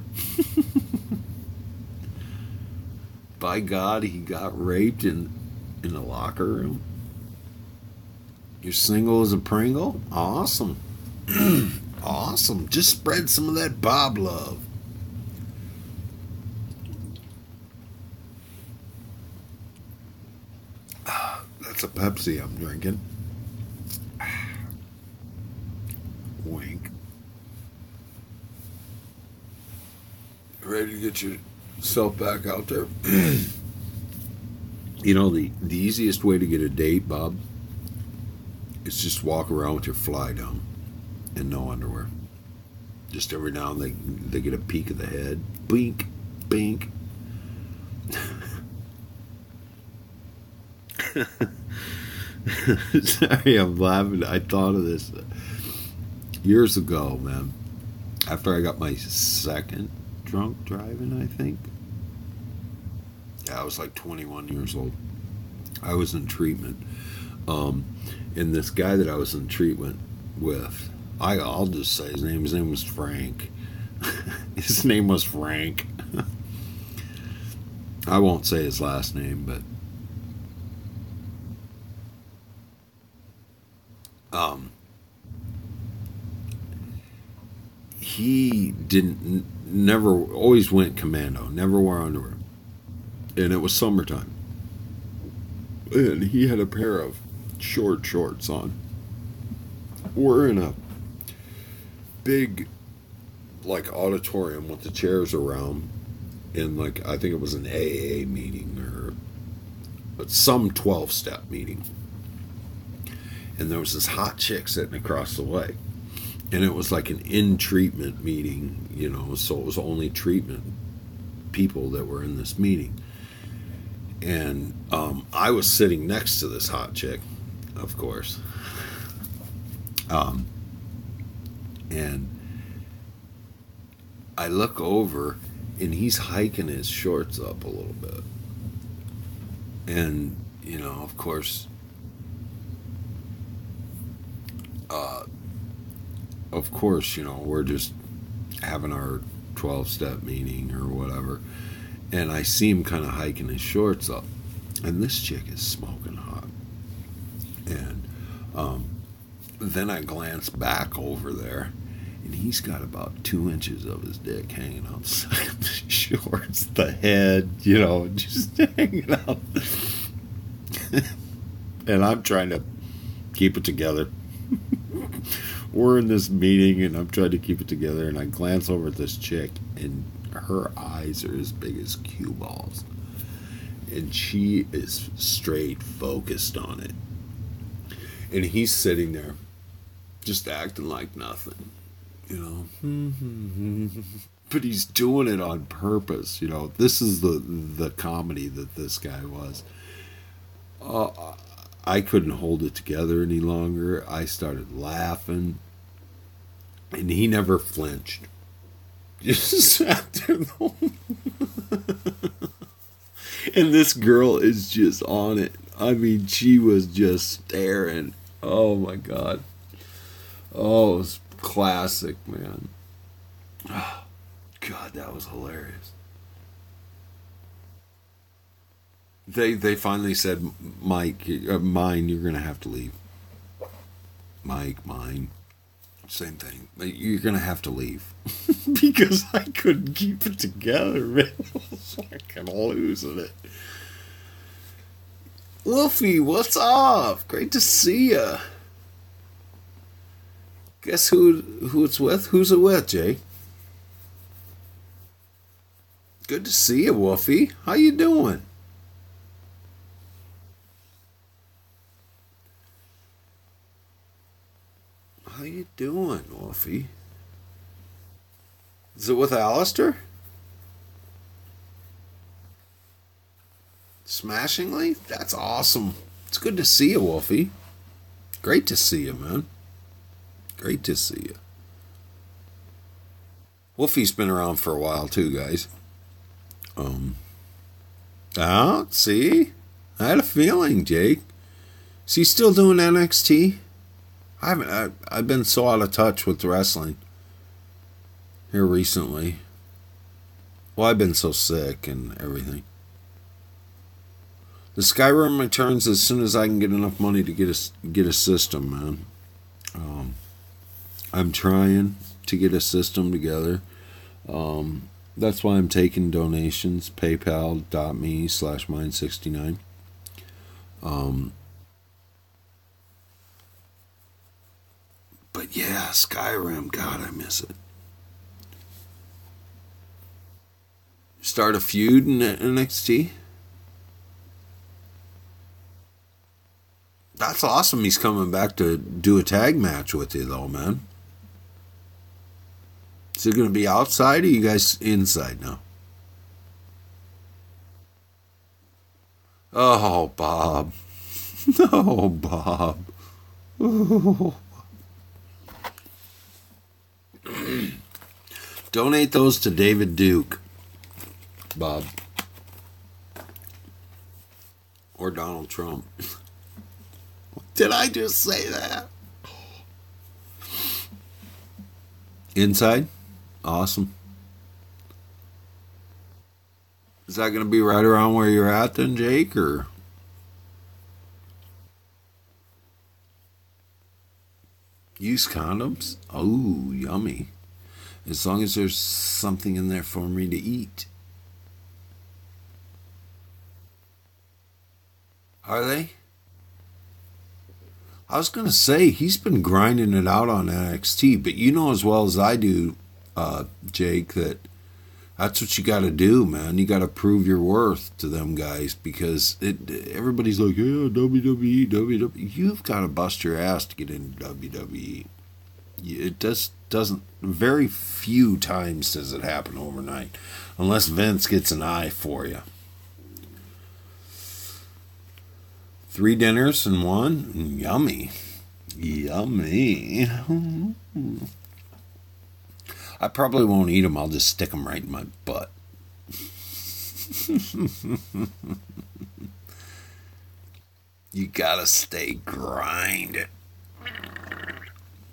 By God, he got raped in the locker room. You're single as a Pringle? Awesome. Awesome. Just spread some of that Bob love. That's a Pepsi I'm drinking. Wink. Ready to get yourself back out there? You know, the easiest way to get a date, Bob, is just walk around with your fly down and no underwear. Just every now and then they get a peek of the head. Bink, bink. Sorry, I'm laughing. I thought of this years ago, man. After I got my second drunk driving, I think. Yeah, I was like 21 years old. I was in treatment. And this guy that I was in treatment with, I'll just say his name was Frank. His name was Frank. I won't say his last name, but he always went commando, never wore underwear. And it was summertime. And he had a pair of short shorts on. We're in a big, like, auditorium with the chairs around. In, like, I think it was an AA meeting or some 12-step meeting. And there was this hot chick sitting across the way. And it was like an in-treatment meeting, you know, so it was only treatment people that were in this meeting. And I was sitting next to this hot chick, of course. And I look over, and he's hiking his shorts up a little bit. And, you know, of course, you know, we're just having our 12-step meeting or whatever. And I see him kind of hiking his shorts up. And this chick is smoking hot. And then I glance back over there, and he's got about 2 inches of his dick hanging outside of his shorts. The head, you know, just hanging out. And I'm trying to keep it together. We're in this meeting, and I'm trying to keep it together, and I glance over at this chick, and her eyes are as big as cue balls. and she is straight focused on it. And he's sitting there just acting like nothing, you know. But he's doing it on purpose, you know. This is the comedy that this guy was. I couldn't hold it together any longer. I started laughing, and he never flinched. Just sat there. And this girl is just on it. I mean, she was just staring. Oh my God. Oh, it was classic, man. Oh, God, that was hilarious. They finally said, Mike, mine, you're going to have to leave. Mike, mine. Same thing. You're going to have to leave. Because I couldn't keep it together, man. I was fucking losing it. Wolfie, what's up? Great to see ya. Guess who it's with? Who's it with, Jay? Good to see you, Wolfie. How you doing? How you doing, Wolfie? Is it with Alistair? Smashingly? That's awesome. It's good to see you, Wolfie. Great to see you, man. Great to see you. Wolfie's been around for a while too, guys. See? I had a feeling, Jake. Is he still doing NXT? I've been so out of touch with wrestling here recently. Well, I've been so sick and everything. The Skyrim returns as soon as I can get enough money to get a system, man. I'm trying to get a system together. That's why I'm taking donations. PayPal.me/Mind69. But yeah, Skyrim, God, I miss it. Start a feud in NXT? That's awesome. He's coming back to do a tag match with you, though, man. Is it going to be outside or you guys inside now? Oh, Bob. No, Bob. Oh. Donate those to David Duke, Bob. Or Donald Trump. Did I just say that? Inside? Awesome. Is that going to be right around where you're at then, Jake, or? Use condoms? Oh, yummy. As long as there's something in there for me to eat. Are they? I was going to say, he's been grinding it out on NXT, but you know as well as I do, Jake, that's what you got to do, man. You got to prove your worth to them guys because everybody's like, yeah, WWE, WWE. You've got to bust your ass to get into WWE. It doesn't, very few times does it happen overnight, unless Vince gets an eye for you. 3 dinners in one? Yummy. Yummy. I probably won't eat them. I'll just stick them right in my butt. You gotta stay grinding.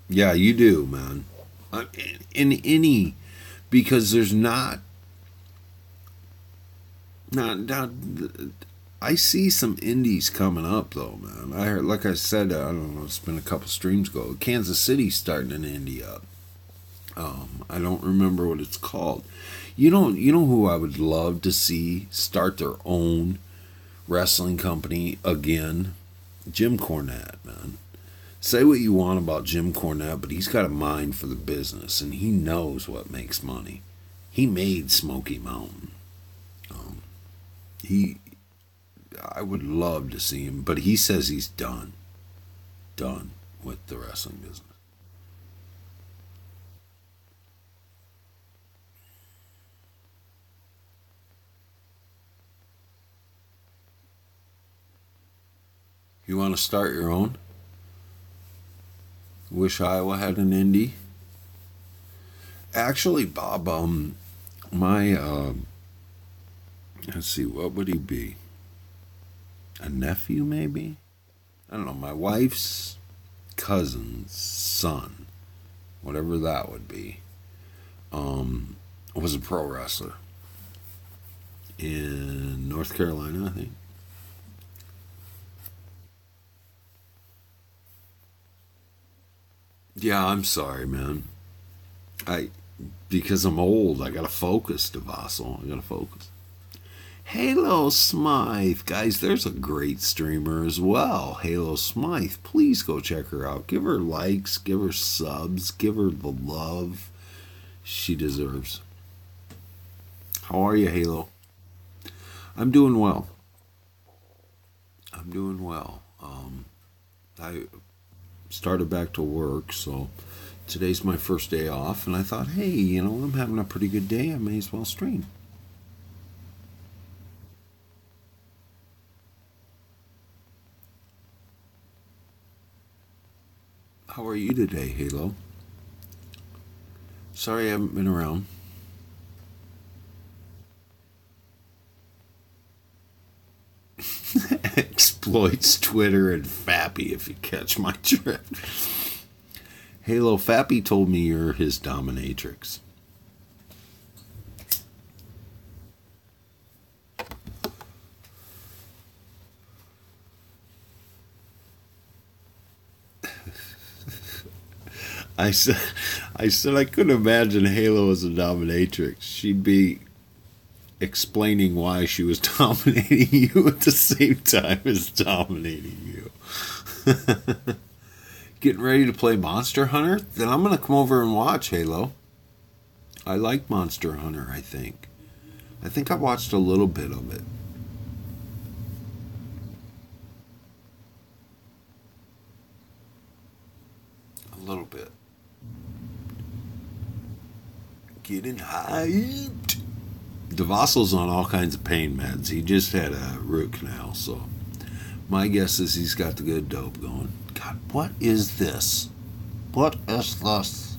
Yeah, you do, man. In any, because there's not. I see some indies coming up though, man. I heard, like I said, I don't know, it's been a couple streams ago. Kansas City's starting an indie up. I don't remember what it's called. You know who I would love to see start their own wrestling company again? Jim Cornette, man. Say what you want about Jim Cornette, but he's got a mind for the business, and he knows what makes money. He made Smoky Mountain. I would love to see him, but he says he's done with the wrestling business. You want to start your own? Wish Iowa had an indie. Actually, Bob, my let's see, what would he be? A nephew, maybe? I don't know. My wife's cousin's son, whatever that would be, was a pro wrestler in North Carolina, I think. Yeah, I'm sorry, man. I Because I'm old, I gotta focus, Devassel. I gotta focus. Halo Smythe, guys, there's a great streamer as well. Halo Smythe, please go check her out. Give her likes, give her subs, give her the love she deserves. How are you, Halo? I'm doing well. I'm doing well. I started back to work, so today's my first day off, and I thought, hey, I'm having a pretty good day. I may as well stream. How are you today, Halo? Sorry I haven't been around. Exploits Twitter and Fappy, if you catch my drift. Halo, Fappy told me you're his dominatrix. I said I couldn't imagine Halo as a dominatrix. She'd be explaining why she was dominating you at the same time as dominating you. Getting ready to play Monster Hunter? Then I'm going to come over and watch, Halo. I like Monster Hunter, I think. I think I watched a little bit of it. A little bit. Getting hyped. Devassel's on all kinds of pain meds. He just had a root canal, so my guess is he's got the good dope going. God, what is this? What is this?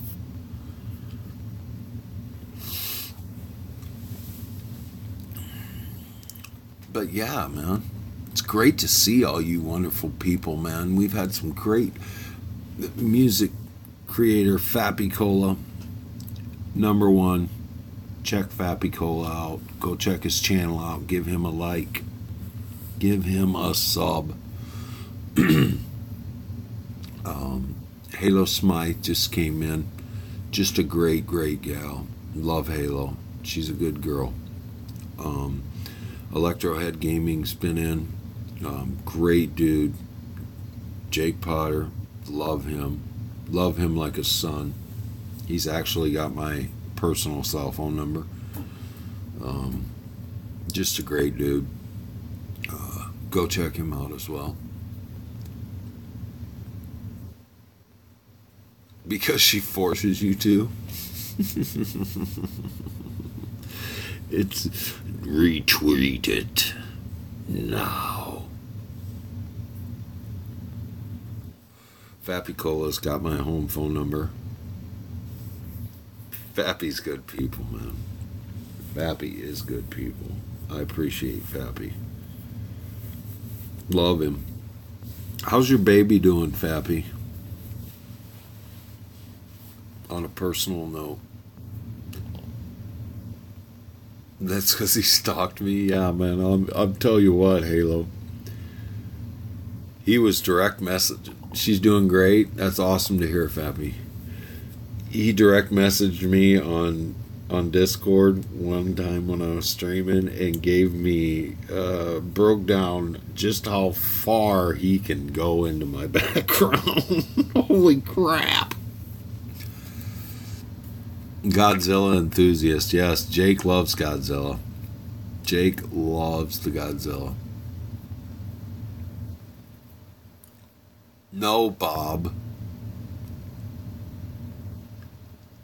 But yeah, man, it's great to see all you wonderful people, man. We've had some great music creator, Fappy Cola, #1. Check Fappy Cola out. Go check his channel out. Give him a like. Give him a sub. Halo Smythe just came in. Just a great, great gal. Love Halo. She's a good girl. Electrohead Gaming's been in. Great dude. Jake Potter. Love him. Love him like a son. He's actually got my personal cell phone number. Just a great dude. Go check him out as well. Because she forces you to. It's retweet it now. Fappy Cola's got my home phone number. Fappy's good people, man. Fappy is good people. I appreciate Fappy. Love him. How's your baby doing, Fappy? On a personal note. That's because he stalked me? Yeah, man. I'll tell you what, Halo. He was direct messaging. She's doing great. That's awesome to hear, Fappy. He direct messaged me on Discord one time when I was streaming and gave me broke down just how far he can go into my background. Holy crap. Godzilla enthusiast. Yes, Jake loves Godzilla. Jake loves the Godzilla. No, Bob.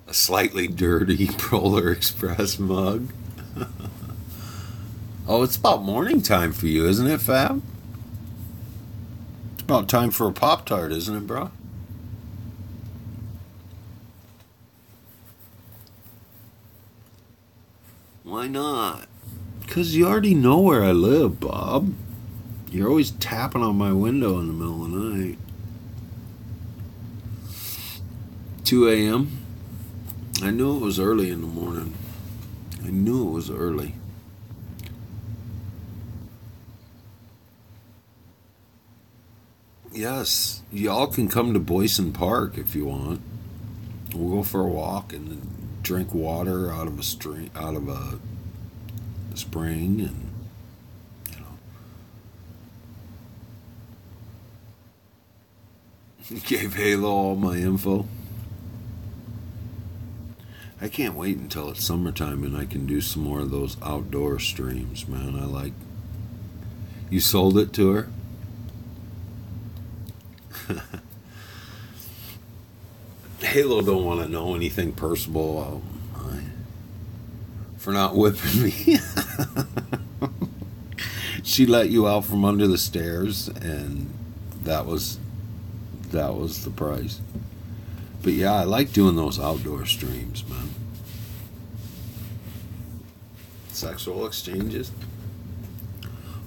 A slightly dirty Polar Express mug. Oh, it's about morning time for you, isn't it, Fab? It's about time for a Pop-Tart, isn't it, bro? Why not? Because you already know where I live, Bob. You're always tapping on my window in the middle of the night. 2 a.m. I knew it was early in the morning. I knew it was early. Yes, y'all can come to Boyson Park if you want. We'll go for a walk and then drink water out of a spring, and gave Halo all my info. I can't wait until it's summertime and I can do some more of those outdoor streams, man. I like. You sold it to her? Halo don't want to know anything personal for not whipping me. She let you out from under the stairs, and that was the price. But yeah, I like doing those outdoor streams, man. Sexual exchanges.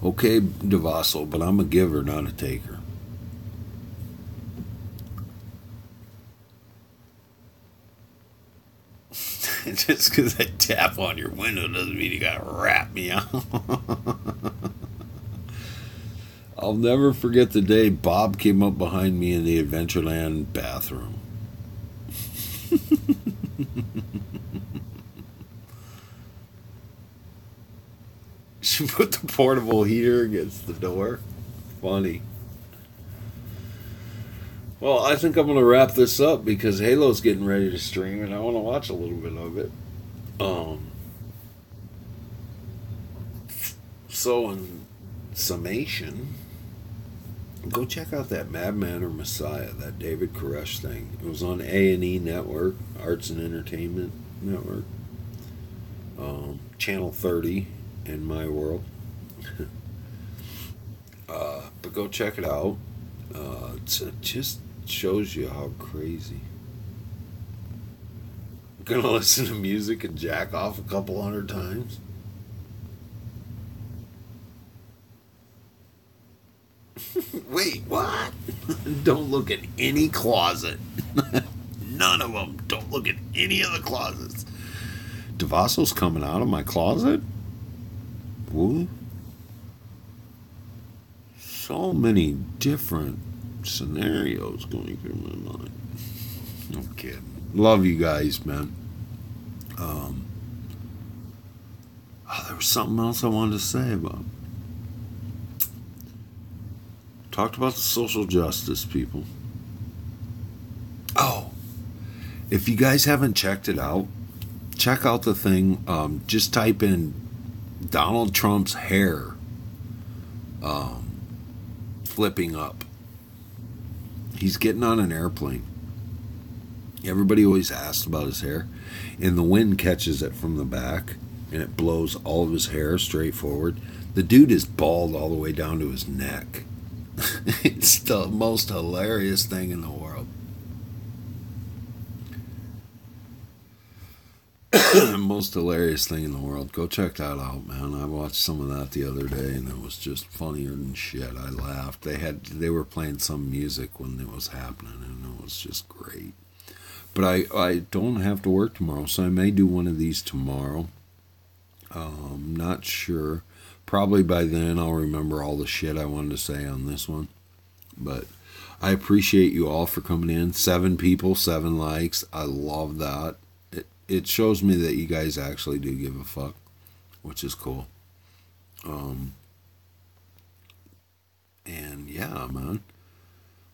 Okay, Devasso, but I'm a giver, not a taker. Just because I tap on your window doesn't mean you gotta rat me out. I'll never forget the day Bob came up behind me in the Adventureland bathroom. She put the portable heater against the door. Funny. Well, I think I'm going to wrap this up because Halo's getting ready to stream and I want to watch a little bit of it. So, in summation, go check out that Madman or Messiah, that David Koresh thing. It was on A&E Network, Arts and Entertainment Network, Channel 30 in my world. But go check it out. It just shows you how crazy. I'm gonna listen to music and jack off a couple hundred times. Wait, what? Don't look at any closet. None of them. Don't look at any of the closets. Devasso's coming out of my closet? Woo. So many different scenarios going through my mind. No kidding. Love you guys, man. There was something else I wanted to say about. Talked about the social justice people. Oh, if you guys haven't checked it out, check out the thing. Just type in Donald Trump's hair flipping up. He's getting on an airplane. Everybody always asks about his hair, and the wind catches it from the back, and it blows all of his hair straight forward. The dude is bald all the way down to his neck. It's the most hilarious thing in the world. Most hilarious thing in the world. Go check that out, man. I watched some of that the other day, and it was just funnier than shit. I laughed. They were playing some music when it was happening, and it was just great. But I don't have to work tomorrow, so I may do one of these tomorrow. Not sure. Probably by then I'll remember all the shit I wanted to say on this one. But I appreciate you all for coming in. 7 people, 7 likes. I love that. It shows me that you guys actually do give a fuck, which is cool. And yeah, man.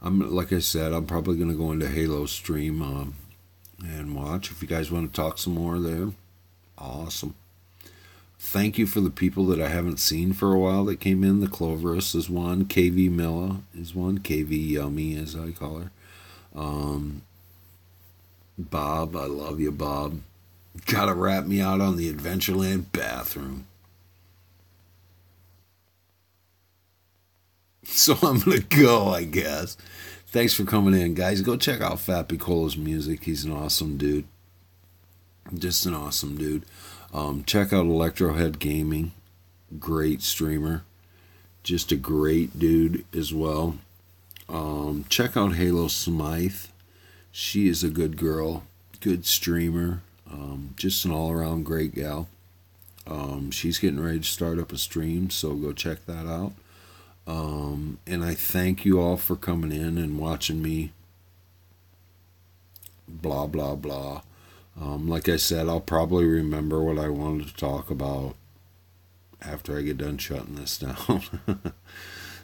Like I said, I'm probably going to go into Halo stream and watch. If you guys want to talk some more there, awesome. Thank you for the people that I haven't seen for a while that came in. The Cloverus is one. KV Milla is one. KV Yummy, as I call her. Bob, I love you, Bob. Gotta wrap me out on the Adventureland bathroom. So I'm gonna go, I guess. Thanks for coming in, guys. Go check out Fat Piccolo's music. He's an awesome dude. Just an awesome dude. Check out Electrohead Gaming. Great streamer. Just a great dude as well. Check out Halo Smythe. She is a good girl. Good streamer. Just an all-around great gal. She's getting ready to start up a stream, so go check that out. And I thank you all for coming in and watching me blah, blah, blah. Like I said, I'll probably remember what I wanted to talk about after I get done shutting this down.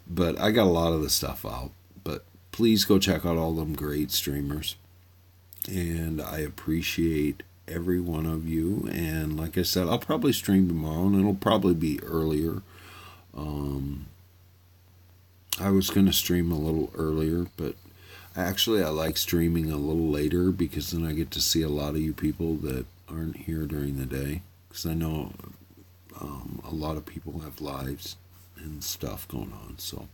But I got a lot of the stuff out. But please go check out all them great streamers. And I appreciate every one of you. And like I said, I'll probably stream tomorrow, and it'll probably be earlier. I was going to stream a little earlier, but actually I like streaming a little later because then I get to see a lot of you people that aren't here during the day. Because I know a lot of people have lives and stuff going on. So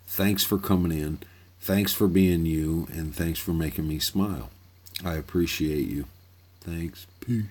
thanks for coming in. Thanks for being you, and thanks for making me smile. I appreciate you. Thanks. Peace.